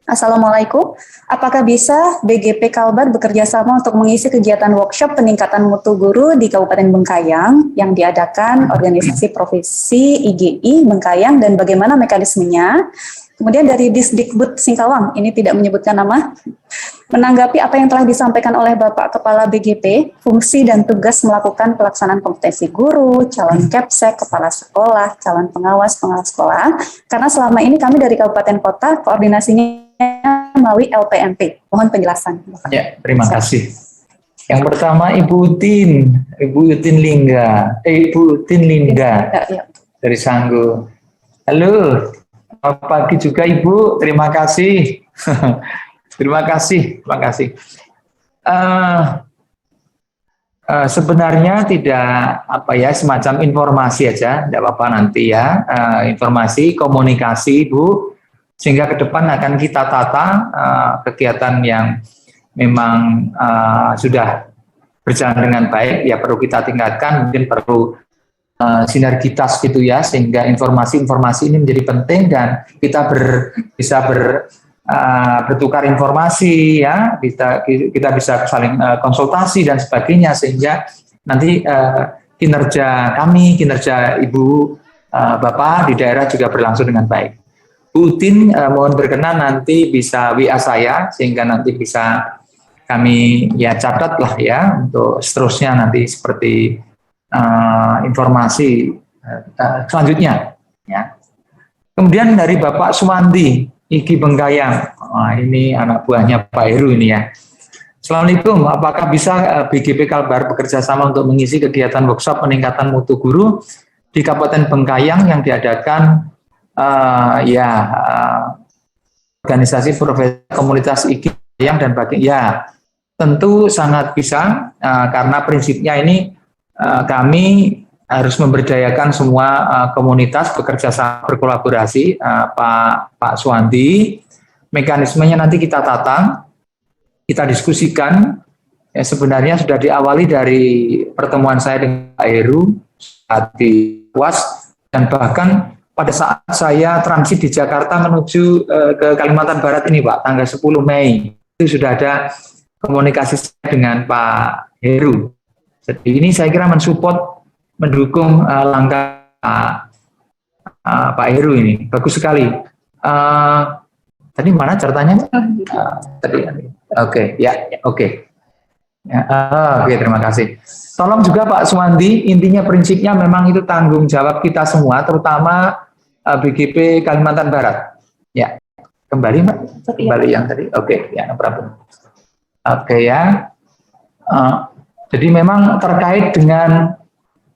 Assalamualaikum, apakah bisa BGP Kalbar bekerja sama untuk mengisi kegiatan workshop peningkatan mutu guru di Kabupaten Bengkayang yang diadakan organisasi profesi IGI Bengkayang dan bagaimana mekanismenya? Kemudian dari Disdikbud Singkawang, ini tidak menyebutkan nama, menanggapi apa yang telah disampaikan oleh Bapak Kepala BGP, fungsi dan tugas melakukan pelaksanaan kompetensi guru, calon kepsek, kepala sekolah, calon pengawas sekolah, karena selama ini kami dari kabupaten kota koordinasinya melalui LPMP. Mohon penjelasan. Ya, terima kasih. Yang pertama Ibu Utin Lingga dari Sanggu. Halo, selamat pagi juga Ibu. Terima kasih. Terima kasih. Sebenarnya tidak semacam informasi aja, tidak apa-apa nanti ya. Informasi, komunikasi Ibu. Sehingga ke depan akan kita tata kegiatan yang memang sudah berjalan dengan baik, ya perlu kita tingkatkan, mungkin perlu sinergitas gitu ya, sehingga informasi-informasi ini menjadi penting dan kita bisa bertukar informasi ya, kita bisa saling konsultasi dan sebagainya, sehingga nanti kinerja Ibu Bapak di daerah juga berlangsung dengan baik. Bu Utin, mohon berkenan nanti bisa WA saya sehingga nanti bisa kami ya catat lah ya untuk seterusnya nanti seperti informasi selanjutnya ya. Kemudian dari Bapak Suwandi IGI Bengkayang, ini anak buahnya Pak Heru ini ya. Assalamualaikum, apakah bisa BGP Kalbar bekerja sama untuk mengisi kegiatan workshop peningkatan mutu guru di Kabupaten Bengkayang yang diadakan organisasi profesi komunitas IG yang dan bagian? Ya, tentu sangat bisa karena prinsipnya ini kami harus memberdayakan semua komunitas bekerja sama berkolaborasi. Pak Suwandi, mekanismenya nanti kita tata, kita diskusikan. Ya, sebenarnya sudah diawali dari pertemuan saya dengan Pak Heru di UAS, dan bahkan pada saat saya transit di Jakarta menuju ke Kalimantan Barat ini Pak, tanggal 10 Mei, itu sudah ada komunikasi saya dengan Pak Heru. Jadi ini saya kira mensupport, mendukung langkah Pak Heru ini. Bagus sekali. Tadi mana ceritanya? Tadi. Oke, ya, oke. Ya, oke, terima kasih. Tolong juga Pak Suwandi, intinya prinsipnya memang itu tanggung jawab kita semua, terutama BGP Kalimantan Barat. Ya, kembali Mbak, kembali yang tadi. Oke, ya, no problem. Oke ya. Jadi memang terkait dengan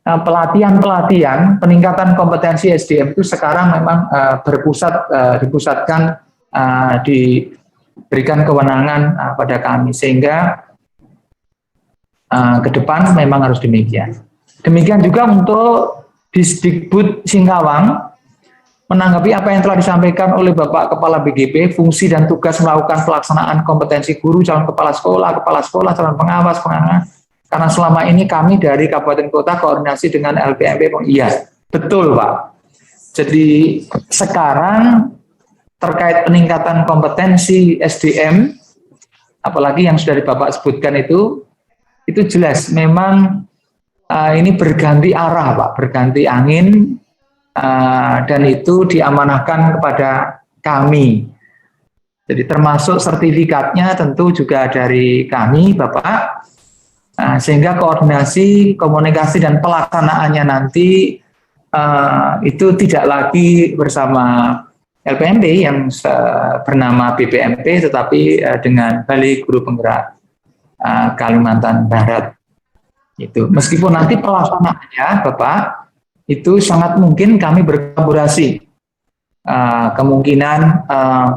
pelatihan peningkatan kompetensi SDM itu sekarang memang dipusatkan, diberikan kewenangan pada kami, sehingga ke depan memang harus demikian. Demikian juga untuk Disdikbud Singkawang, menanggapi apa yang telah disampaikan oleh Bapak Kepala BGP, fungsi dan tugas melakukan pelaksanaan kompetensi guru, calon kepala sekolah, calon pengawas, karena selama ini kami dari Kabupaten Kota koordinasi dengan LPMP. Iya, betul Pak. Jadi sekarang terkait peningkatan kompetensi SDM, apalagi yang sudah Bapak sebutkan itu jelas memang ini berganti arah Pak, berganti angin, dan itu diamanahkan kepada kami. Jadi termasuk sertifikatnya tentu juga dari kami Bapak, sehingga koordinasi, komunikasi dan pelaksanaannya nanti itu tidak lagi bersama LPMP yang bernama BPMP, tetapi dengan Balai Guru Penggerak Kalimantan Barat. Itu meskipun nanti pelaksanaannya Bapak itu sangat mungkin kami berkolaborasi, kemungkinan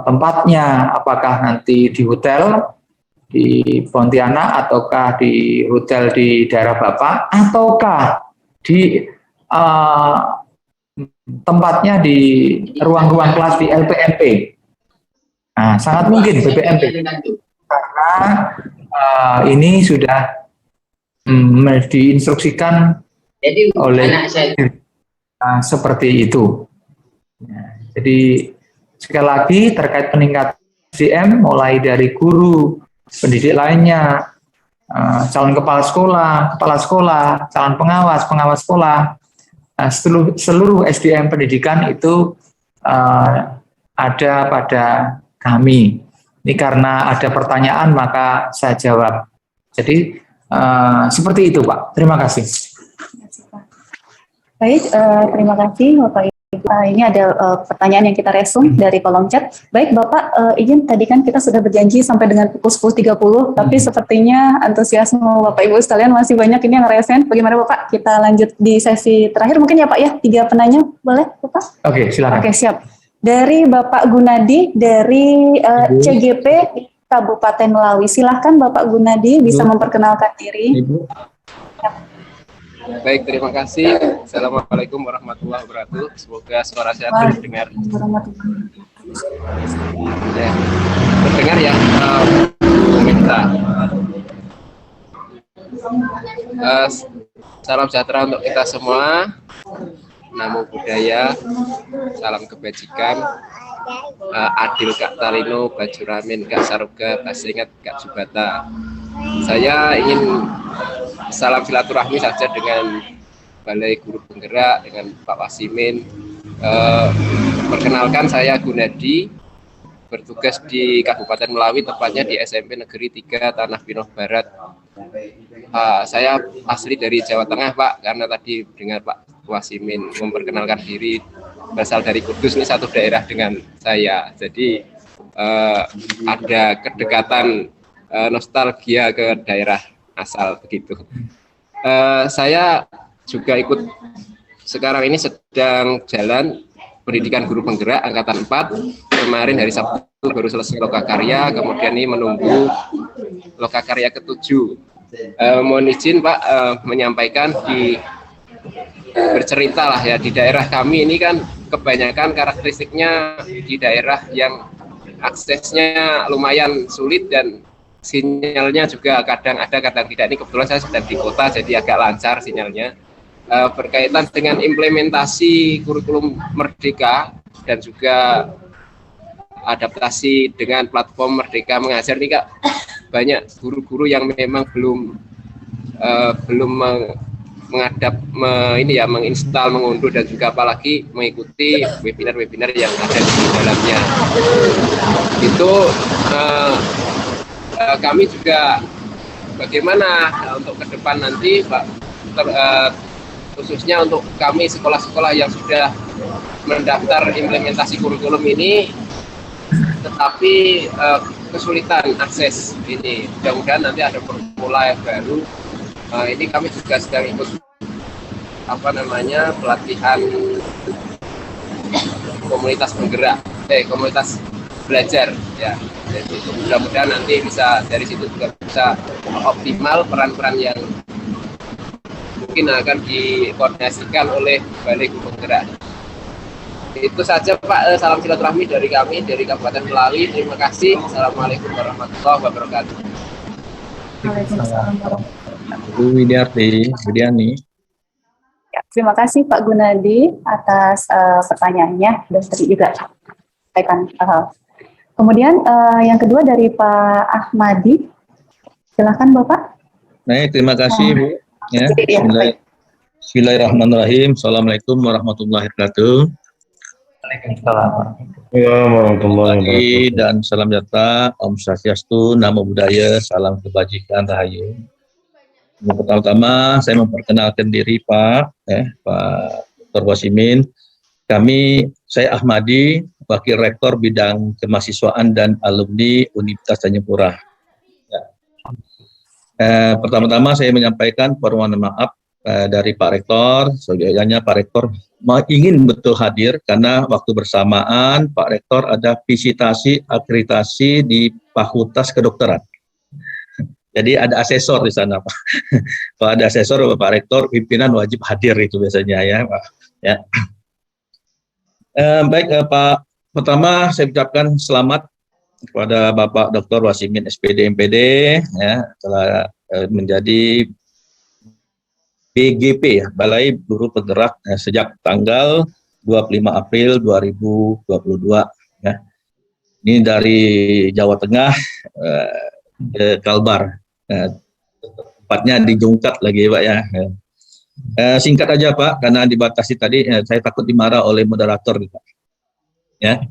tempatnya apakah nanti di hotel di Pontianak, ataukah di hotel di daerah Bapak, ataukah di tempatnya di ruang-ruang kelas di LPMP. Nah, sangat mungkin BPMP, karena ini sudah diinstruksikan oleh seperti itu. Ya, jadi sekali lagi terkait peningkatan SDM mulai dari guru, pendidik lainnya, calon kepala sekolah, calon pengawas sekolah, seluruh SDM pendidikan itu ada pada kami. Ini karena ada pertanyaan maka saya jawab. Jadi seperti itu Pak. Terima kasih. Baik, terima kasih Bapak Ibu. Ini ada pertanyaan yang kita resum dari kolom chat. Baik Bapak, izin tadi kan kita sudah berjanji sampai dengan pukul 10.30, tapi sepertinya antusiasme Bapak Ibu sekalian masih banyak ini yang resen. Bagaimana Bapak? Kita lanjut di sesi terakhir mungkin ya Pak ya, 3 penanya, boleh Bapak? Oke, silakan. Oke, siap. Dari Bapak Gunadi dari CGP Kabupaten Melawi. Silahkan Bapak Gunadi bisa memperkenalkan diri. Baik, terima kasih. Assalamualaikum warahmatullahi wabarakatuh. Semoga suara saya terdengar. Ya, terdengar ya, pemirsa. Salam sejahtera untuk kita semua. Namo Buddhaya, salam kebajikan. Adil Kak Talino, Bajuramin Kak Saruga, Basingat Kak Jubata. Saya ingin salam silaturahmi saja dengan Balai Guru Penggerak, dengan Pak Wasimin. Perkenalkan, saya Gunadi, bertugas di Kabupaten Melawi, tepatnya di SMP Negeri 3 Tanah Pinoh Barat. Saya asli dari Jawa Tengah Pak, karena tadi dengar Pak Wasimin memperkenalkan diri berasal dari Kudus, ini satu daerah dengan saya. Jadi ada kedekatan nostalgia ke daerah asal begitu. Saya juga ikut sekarang ini sedang jalan pendidikan guru penggerak angkatan 4. Kemarin hari Sabtu baru selesai lokakarya, kemudian ini menunggu lokakarya ke-7. Mohon izin Pak menyampaikan bercerita lah ya, di daerah kami ini kan kebanyakan karakteristiknya di daerah yang aksesnya lumayan sulit dan sinyalnya juga kadang ada kadang tidak. Ini kebetulan saya sedang di kota jadi agak lancar sinyalnya. Berkaitan dengan implementasi kurikulum Merdeka dan juga adaptasi dengan platform Merdeka Mengajar ini Kak, banyak guru-guru yang memang belum menginstal, mengunduh dan juga apalagi mengikuti webinar-webinar yang ada di dalamnya. Itu kami juga bagaimana untuk ke depan nanti Pak, khususnya untuk kami sekolah-sekolah yang sudah mendaftar implementasi kurikulum ini tetapi kesulitan akses ini, mudah-mudahan nanti ada formula yang baru. Ini kami juga sedang ikut pelatihan komunitas penggerak, komunitas belajar ya. Jadi mudah-mudahan nanti bisa dari situ juga bisa optimal peran-peran yang mungkin akan dikoordinasikan oleh Balai Guru Penggerak. Itu saja Pak, salam silaturahmi dari kami dari Kabupaten Melawi. Terima kasih. Assalamualaikum warahmatullahi wabarakatuh. Waalaikumsalam. Bu Widiani. Ya, terima kasih Pak Gunadi atas pertanyaannya dan tadi juga sampaikan. Kemudian yang kedua dari Pak Ahmadi, silakan Bapak. Baik, terima kasih Bu. Ya, Bismillahirrahmanirrahim. Assalamualaikum warahmatullahi wabarakatuh. Waalaikumsalam. Warahmatullahi wabarakatuh. Dan salam sejahtera, Om Swastiastu, Namo Buddhaya, salam kebajikan, rahayu. Yang pertama-tama saya memperkenalkan diri Pak Dr. Wasimin. Saya Ahmadi, Wakil Rektor Bidang Kemahasiswaan dan Alumni Universitas Tanjung. Ya. Pertama-tama saya menyampaikan permohonan maaf dari Pak Rektor. Sejujurnya Pak Rektor ingin betul hadir karena waktu bersamaan Pak Rektor ada visitasi akreditasi di Fakultas Kedokteran. Jadi ada asesor di sana Pak. Kalau ada asesor Pak Rektor, pimpinan wajib hadir itu biasanya ya Pak. Ya. Baik Pak, pertama saya ucapkan selamat kepada Bapak Dr. Wasimin SPD MPD ya, telah menjadi BGP ya, Balai Guru Penggerak sejak tanggal 25 April 2022 ya. Ini dari Jawa Tengah ke Kalbar. Tepatnya di Jungkat lagi Pak ya. Singkat aja Pak, karena dibatasi tadi saya takut dimarah oleh moderator gitu. Ya.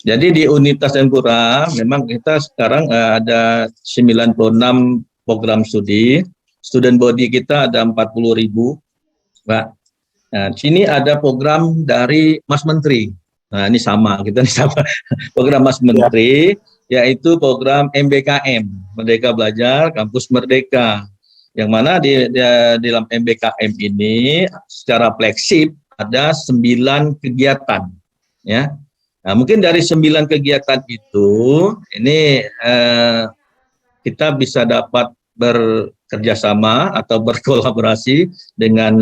Jadi di Universitas Tanjung memang kita sekarang ada 96 program studi. Student body kita ada 40.000, Pak. Nah, sini ada program dari Mas Menteri. Nah, ini sama, kita ini sama. Program Mas Menteri, yaitu program MBKM, Merdeka Belajar Kampus Merdeka. Yang mana di dalam MBKM ini secara fleksib ada 9 kegiatan. Ya. Nah, mungkin dari 9 kegiatan itu, ini kita bisa dapat bekerjasama atau berkolaborasi dengan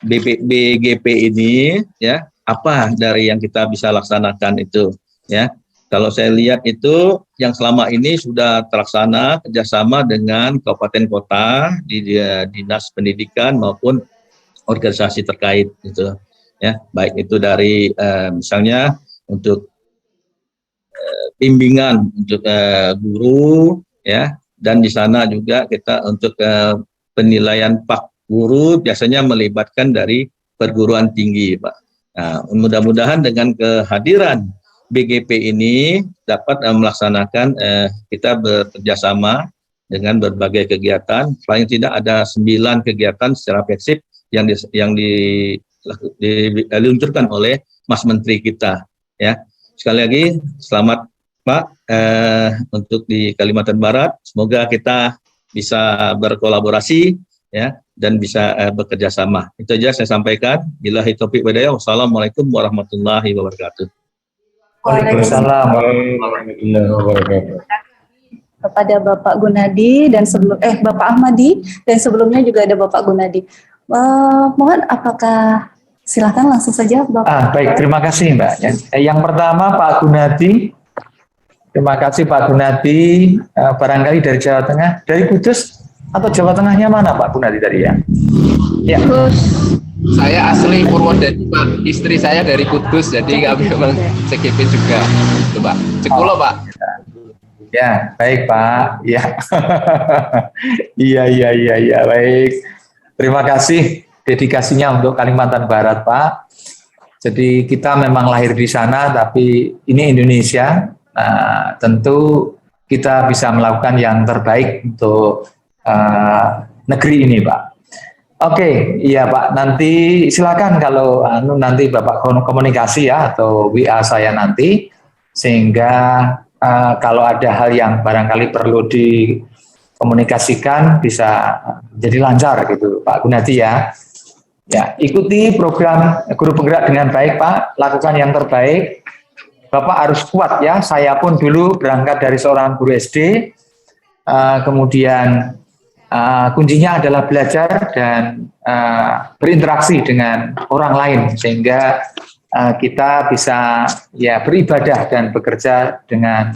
BGP ini, ya. Apa dari yang kita bisa laksanakan itu, ya. Kalau saya lihat itu yang selama ini sudah terlaksana kerjasama dengan kabupaten kota di dinas pendidikan maupun organisasi terkait, gitu, ya. Baik itu dari misalnya untuk bimbingan untuk guru, ya. Dan di sana juga kita untuk penilaian Pak Guru biasanya melibatkan dari perguruan tinggi, Pak. Nah, mudah-mudahan dengan kehadiran BGP ini dapat melaksanakan kita bekerjasama dengan berbagai kegiatan. Paling tidak ada 9 kegiatan secara fleksib yang diluncurkan oleh Mas Menteri kita. Ya, sekali lagi selamat Pak, untuk di Kalimantan Barat, semoga kita bisa berkolaborasi ya dan bisa bekerja sama. Itu aja saya sampaikan. Billahi taufiq wal Wassalamualaikum warahmatullahi wabarakatuh. Waalaikumsalam warahmatullahi wabarakatuh. Kepada Bapak Gunadi dan Bapak Ahmadi, dan sebelumnya juga ada Bapak Gunadi. Mohon apakah silakan langsung saja Bapak. Baik, terima kasih Mbak. Yang pertama Pak Gunadi. Terima kasih Pak Gunadi, barangkali dari Jawa Tengah, dari Kudus atau Jawa Tengahnya mana Pak Gunadi tadi ya? Ya. Saya asli Purwodadi Pak, istri saya dari Kudus, jadi kami memang CGP juga, itu Pak. Cekulo Pak. Ya, baik Pak. Ya, iya, baik. Terima kasih dedikasinya untuk Kalimantan Barat Pak. Jadi kita memang lahir di sana, tapi ini Indonesia. Nah, tentu kita bisa melakukan yang terbaik untuk negeri ini, Pak. Oke, iya Pak. Nanti silakan kalau nanti Bapak komunikasi ya atau WA saya nanti, sehingga kalau ada hal yang barangkali perlu dikomunikasikan bisa jadi lancar gitu, Pak Gunadi ya. Ya, ikuti program Guru Penggerak dengan baik, Pak. Lakukan yang terbaik. Bapak harus kuat ya, saya pun dulu berangkat dari seorang guru SD, kemudian kuncinya adalah belajar dan berinteraksi dengan orang lain, sehingga kita bisa ya beribadah dan bekerja dengan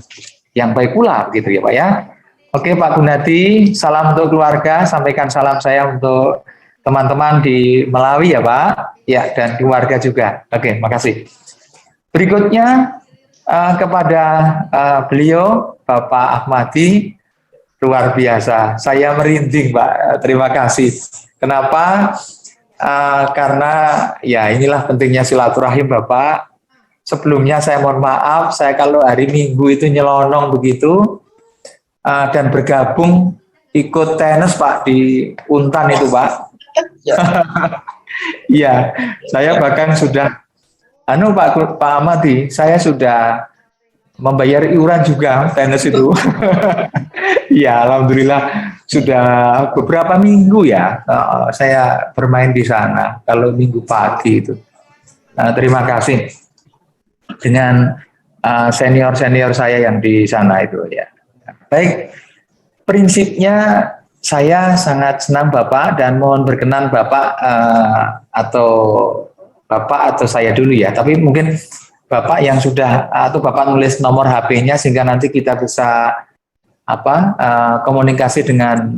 yang baik pula, begitu ya Pak ya. Oke Pak Gunadi, salam untuk keluarga, sampaikan salam saya untuk teman-teman di Malawi ya Pak, ya dan keluarga juga. Oke, makasih. Berikutnya, kepada beliau Bapak Ahmadi, luar biasa, saya merinding Pak, terima kasih. Kenapa? Karena ya inilah pentingnya silaturahim Bapak. Sebelumnya saya mohon maaf, saya kalau hari Minggu itu nyelonong begitu dan bergabung ikut tenis Pak di Untan itu Pak. Iya, saya bahkan sudah Pak Ahmadi, saya sudah membayar iuran juga tenis itu. Ya, alhamdulillah sudah beberapa minggu ya saya bermain di sana. Kalau minggu pagi itu. Terima kasih dengan senior saya yang di sana itu ya. Baik, prinsipnya saya sangat senang Bapak dan mohon berkenan Bapak atau saya dulu ya, tapi mungkin Bapak yang sudah atau Bapak nulis nomor HP-nya sehingga nanti kita bisa komunikasi dengan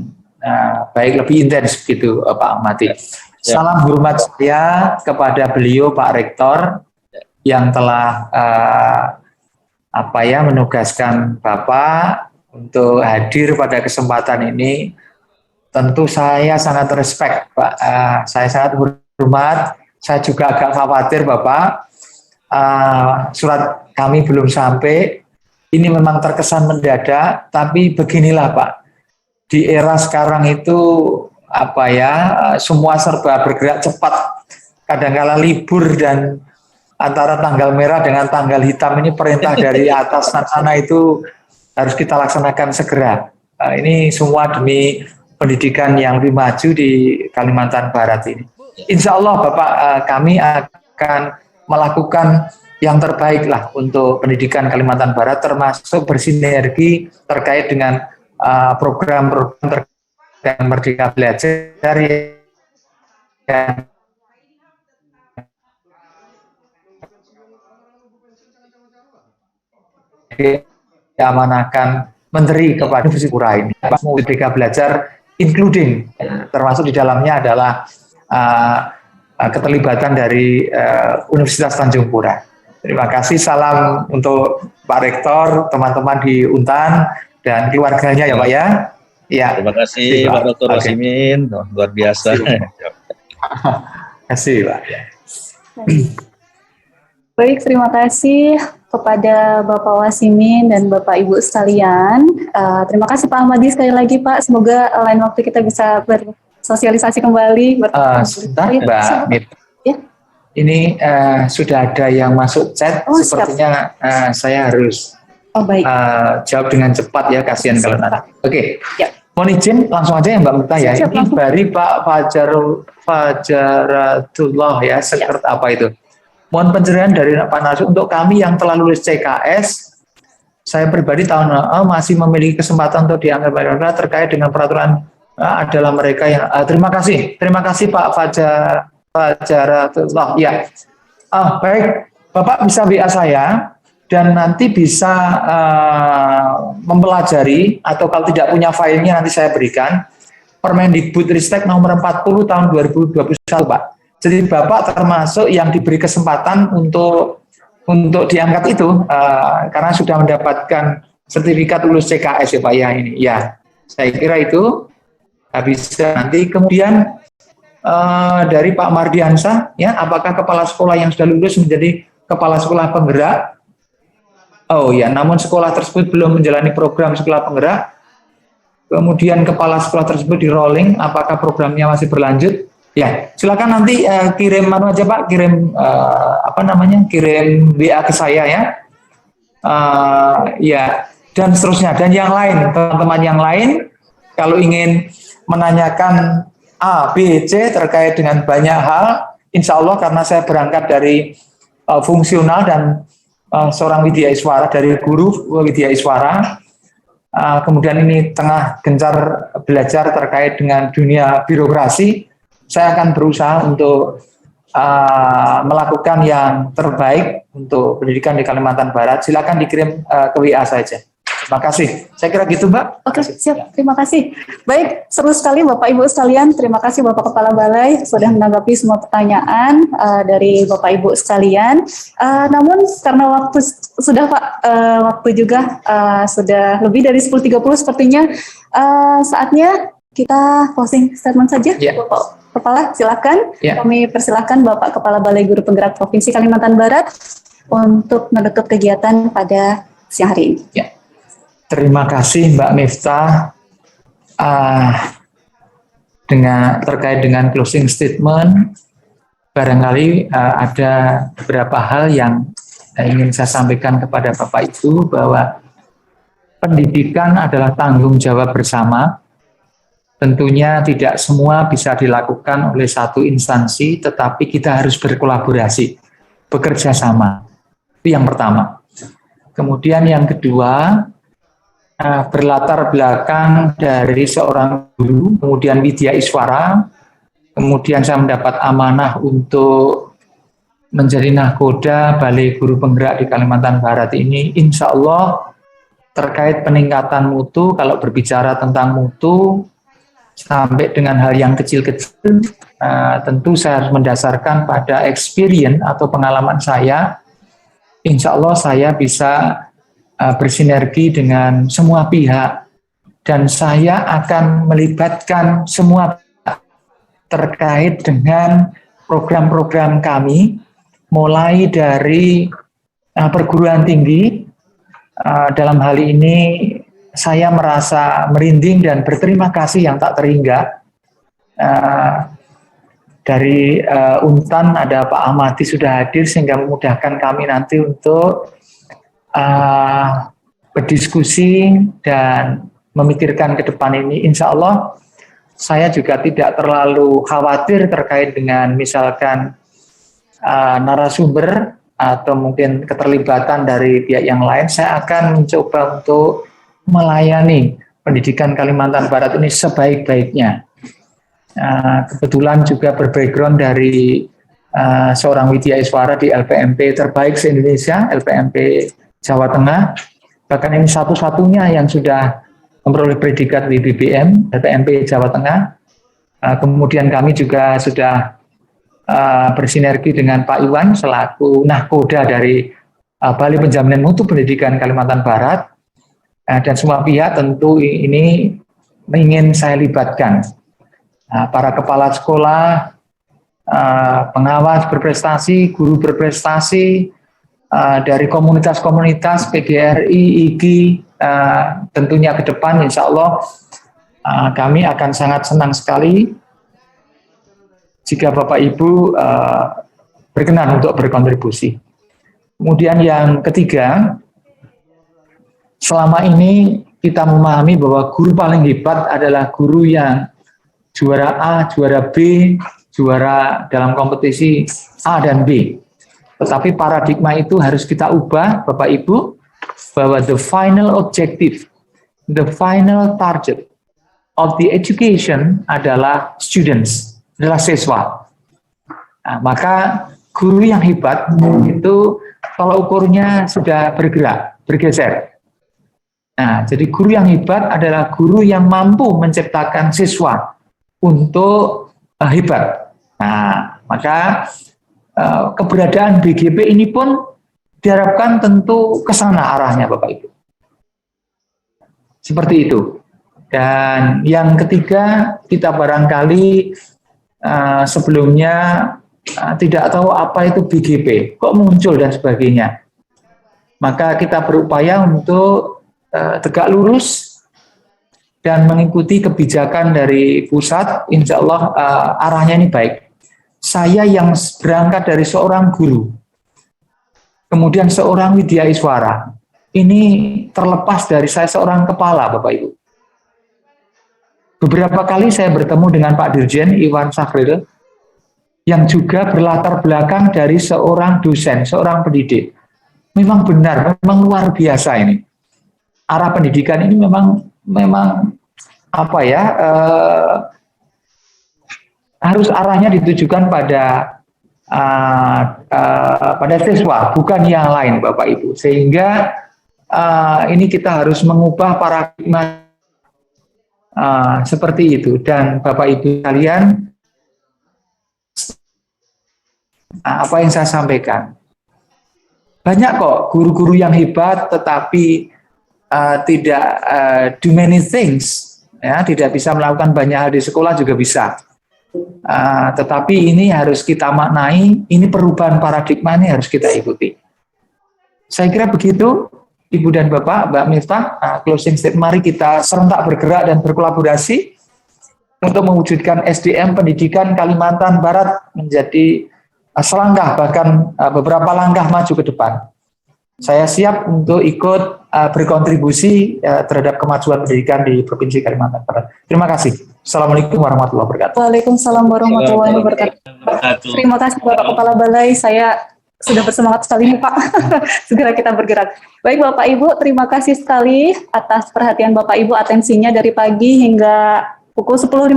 baik lebih intens gitu Pak Ahmadi. Salam hormat saya kepada beliau Pak Rektor yang telah menugaskan Bapak untuk hadir pada kesempatan ini. Tentu saya sangat respect Pak, saya sangat hormat. Saya juga agak khawatir Bapak, surat kami belum sampai, ini memang terkesan mendadak, tapi beginilah Pak, di era sekarang itu semua serba bergerak cepat, kadang-kala libur dan antara tanggal merah dengan tanggal hitam ini perintah dari atas sana itu harus kita laksanakan segera. Ini semua demi pendidikan yang lebih maju di Kalimantan Barat ini. Insya Allah Bapak, kami akan melakukan yang terbaik lah untuk pendidikan Kalimantan Barat, termasuk bersinergi terkait dengan program-program terkait Merdeka Belajar yang diamanahkan Menteri kepada Universitas Pura ini. Merdeka Belajar including, termasuk di dalamnya adalah keterlibatan dari Universitas Tanjung Pura. Terima kasih, salam untuk Pak Rektor, teman-teman di Untan, dan keluarganya ya Pak ya. Ya. Terima kasih Pak Dr. Rosimin, luar biasa. Terima kasih Pak. Baik, terima kasih kepada Bapak Wasimin dan Bapak Ibu sekalian. Terima kasih Pak Ahmadi sekali lagi Pak, semoga lain waktu kita bisa sosialisasi kembali. Sebentar Mbak Mit. Ya. Ini sudah ada yang masuk chat, sepertinya saya harus Oh baik. Jawab dengan cepat ya, kasihan kalau nanti. Oke. Ya. Mohon izin langsung aja ya Mbak Mita ya. Siap, Ini dari Pak Fajaratullah ya, sekret apa itu? Mohon pencerahan dari Pak Narsu untuk kami yang telah lulus CKS. Saya pribadi tahun masih memiliki kesempatan untuk dianggap terkait dengan peraturan adalah mereka yang terima kasih Pak Fajaratullah ya. Baik, Bapak bisa WA saya dan nanti bisa mempelajari, atau kalau tidak punya filenya nanti saya berikan Permendikbudristek nomor 40 tahun 2021 Pak. Jadi Bapak termasuk yang diberi kesempatan untuk diangkat itu karena sudah mendapatkan sertifikat lulus CKS ya Pak ya ini. Ya, saya kira itu bisa nanti. Kemudian dari Pak Mardiansah ya, apakah kepala sekolah yang sudah lulus menjadi kepala sekolah penggerak? Oh ya, namun sekolah tersebut belum menjalani program sekolah penggerak. Kemudian kepala sekolah tersebut di rolling, apakah programnya masih berlanjut? Ya, silakan nanti kirim aja Pak, kirim kirim WA ke saya ya. Ya, dan seterusnya. Dan yang lain, teman-teman yang lain, kalau ingin menanyakan A, B, C terkait dengan banyak hal, insya Allah karena saya berangkat dari fungsional dan seorang widya iswara, dari guru widya iswara, kemudian ini tengah gencar belajar terkait dengan dunia birokrasi. Saya akan berusaha untuk melakukan yang terbaik untuk pendidikan di Kalimantan Barat. Silakan dikirim ke WA saja. Terima kasih. Saya kira gitu, Mbak. Oke, siap. Terima kasih. Baik, seru sekali Bapak Ibu sekalian. Terima kasih Bapak Kepala Balai sudah menanggapi semua pertanyaan dari Bapak Ibu sekalian. Namun karena waktu sudah Pak, waktu juga sudah lebih dari 10.30 sepertinya, saatnya kita closing statement saja. Yeah. Bapak Kepala, silakan. Yeah. Kami persilahkan Bapak Kepala Balai Guru Penggerak Provinsi Kalimantan Barat untuk menutup kegiatan pada siang hari ini. Yeah. Terima kasih Mbak Miftah terkait dengan closing statement. Barangkali ada beberapa hal yang ingin saya sampaikan kepada Bapak Ibu bahwa pendidikan adalah tanggung jawab bersama. Tentunya tidak semua bisa dilakukan oleh satu instansi, tetapi kita harus berkolaborasi, bekerja sama. Itu yang pertama. Kemudian yang kedua, berlatar belakang dari seorang guru, kemudian widya iswara, kemudian saya mendapat amanah untuk menjadi nahkoda Balai Guru Penggerak di Kalimantan Barat ini. Insya Allah terkait peningkatan mutu, kalau berbicara tentang mutu sampai dengan hal yang kecil-kecil, tentu saya harus mendasarkan pada experience atau pengalaman saya. Insya Allah saya bisa bersinergi dengan semua pihak dan saya akan melibatkan semua pihak terkait dengan program-program kami, mulai dari perguruan tinggi. Dalam hal ini saya merasa merinding dan berterima kasih yang tak terhingga. Dari Untan ada Pak Ahmadi sudah hadir sehingga memudahkan kami nanti untuk berdiskusi dan memikirkan ke depan ini. Insya Allah saya juga tidak terlalu khawatir terkait dengan misalkan narasumber atau mungkin keterlibatan dari pihak yang lain. Saya akan mencoba untuk melayani pendidikan Kalimantan Barat ini sebaik-baiknya. Kebetulan juga berbackground dari seorang widya iswara di LPMP terbaik se-Indonesia, LPMP Jawa Tengah, bahkan ini satu-satunya yang sudah memperoleh predikat WBBM, LPMP Jawa Tengah. Kemudian kami juga sudah bersinergi dengan Pak Iwan selaku nahkoda dari Balai Penjaminan Mutu Pendidikan Kalimantan Barat, dan semua pihak tentu ini ingin saya libatkan. Para kepala sekolah, pengawas berprestasi, guru berprestasi, dari komunitas-komunitas PGRI, IGI, tentunya ke depan insya Allah kami akan sangat senang sekali jika Bapak Ibu berkenan untuk berkontribusi. Kemudian yang ketiga, selama ini kita memahami bahwa guru paling hebat adalah guru yang juara A, juara B, juara dalam kompetisi A dan B. Tetapi paradigma itu harus kita ubah, Bapak Ibu, bahwa the final objective, the final target of the education adalah students, adalah siswa. Nah, maka guru yang hebat itu kalau ukurnya sudah bergerak, bergeser. Nah, jadi guru yang hebat adalah guru yang mampu menciptakan siswa untuk hebat. Nah, maka keberadaan BGP ini pun diharapkan tentu ke sana arahnya, Bapak Ibu. Seperti itu. Dan yang ketiga, kita barangkali sebelumnya tidak tahu apa itu BGP, kok muncul dan sebagainya. Maka kita berupaya untuk tegak lurus dan mengikuti kebijakan dari pusat, insya Allah arahnya ini baik. Saya yang berangkat dari seorang guru, kemudian seorang widyaiswara, ini terlepas dari saya seorang kepala, Bapak Ibu. Beberapa kali saya bertemu dengan Pak Dirjen Iwan Sahril, yang juga berlatar belakang dari seorang dosen, seorang pendidik. Memang benar, memang luar biasa ini. Arah pendidikan ini memang apa ya, harus arahnya ditujukan pada siswa, bukan yang lain, Bapak Ibu. Sehingga ini kita harus mengubah paradigma seperti itu. Dan Bapak Ibu sekalian, apa yang saya sampaikan, banyak kok guru-guru yang hebat, tetapi tidak do many things, ya, tidak bisa melakukan banyak hal di sekolah juga bisa. Tetapi ini harus kita maknai, ini perubahan paradigma ini harus kita ikuti. Saya kira begitu, Ibu dan Bapak, Mbak Miftah, closing statement, mari kita serentak bergerak dan berkolaborasi untuk mewujudkan SDM pendidikan Kalimantan Barat menjadi selangkah, bahkan beberapa langkah maju ke depan. Saya siap untuk ikut berkontribusi terhadap kemajuan pendidikan di Provinsi Kalimantan Barat. Terima kasih. Assalamualaikum warahmatullahi wabarakatuh. Waalaikumsalam warahmatullahi wabarakatuh. Terima kasih Bapak Kepala Balai, saya sudah bersemangat sekali nih Pak. Segera kita bergerak. Baik Bapak Ibu, terima kasih sekali atas perhatian Bapak Ibu, atensinya dari pagi hingga pukul 10.55,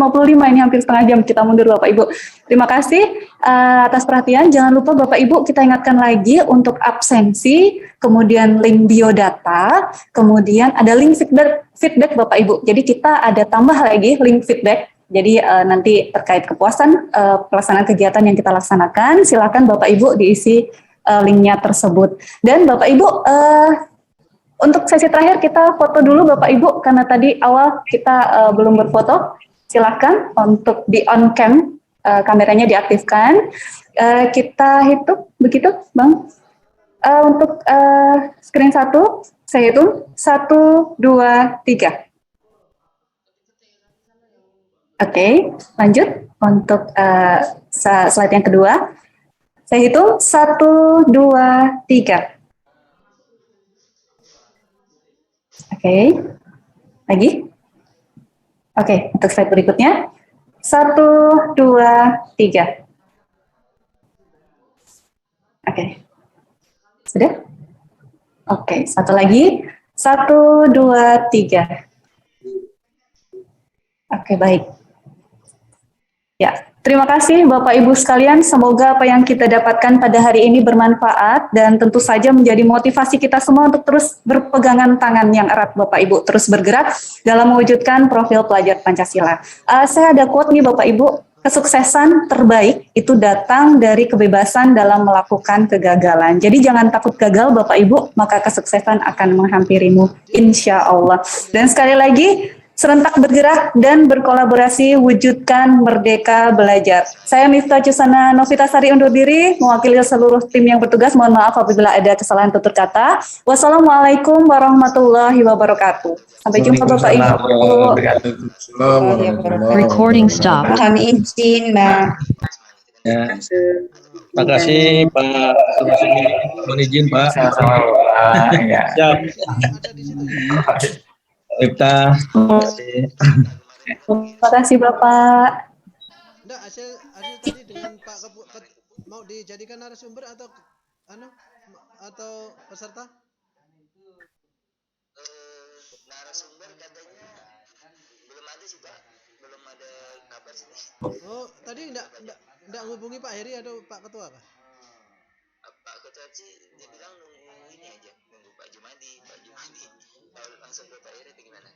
ini hampir setengah jam kita mundur Bapak Ibu. Terima kasih atas perhatian. Jangan lupa Bapak Ibu, kita ingatkan lagi untuk absensi, kemudian link biodata, kemudian ada link feedback Bapak Ibu. Jadi kita ada tambah lagi link feedback. Jadi nanti terkait kepuasan pelaksanaan kegiatan yang kita laksanakan, silakan Bapak Ibu diisi linknya tersebut. Dan Bapak Ibu, untuk sesi terakhir kita foto dulu Bapak Ibu, karena tadi awal kita belum berfoto. Silakan untuk di on cam, kameranya diaktifkan. Kita hitung, begitu Bang? Untuk screen 1, saya hitung 1, 2, 3. Oke, lanjut untuk slide yang kedua. Saya hitung 1, 2, 3. Oke, lagi. Oke, untuk slide berikutnya. 1, 2, 3. Oke, sudah? Oke, satu lagi. 1, 2, 3. Oke, baik. Ya, terima kasih Bapak Ibu sekalian, semoga apa yang kita dapatkan pada hari ini bermanfaat dan tentu saja menjadi motivasi kita semua untuk terus berpegangan tangan yang erat Bapak Ibu, terus bergerak dalam mewujudkan profil pelajar Pancasila. Saya ada quote nih Bapak Ibu, kesuksesan terbaik itu datang dari kebebasan dalam melakukan kegagalan. Jadi jangan takut gagal Bapak Ibu, maka kesuksesan akan menghampirimu insya Allah. Dan sekali lagi, serentak bergerak dan berkolaborasi wujudkan Merdeka Belajar. Saya Miftah Cusana Novitasari undur diri, mewakili seluruh tim yang bertugas. Mohon maaf apabila ada kesalahan tutur kata. Wassalamualaikum warahmatullahi wabarakatuh. Sampai jumpa Bapak Ibu. Recording stop. Kami izin, Mbak. Ya. Terima kasih Pak. Mohon izin Pak. Pak. Ya. Siap. ada di situ ya. Kita Terima kasih Bapak. Enggak, hasil tadi dengan Pak mau dijadikan narasumber atau atau peserta? Narasumber katanya belum ada sih Pak, belum ada kabar sih. Oh, tadi enggak hubungi Pak Heri atau Pak Ketua kah? Pak Ketua sih dia bilang nunggu ini aja, nunggu Pak Jumadi. Kalau langsung ke Pak Heri gimana?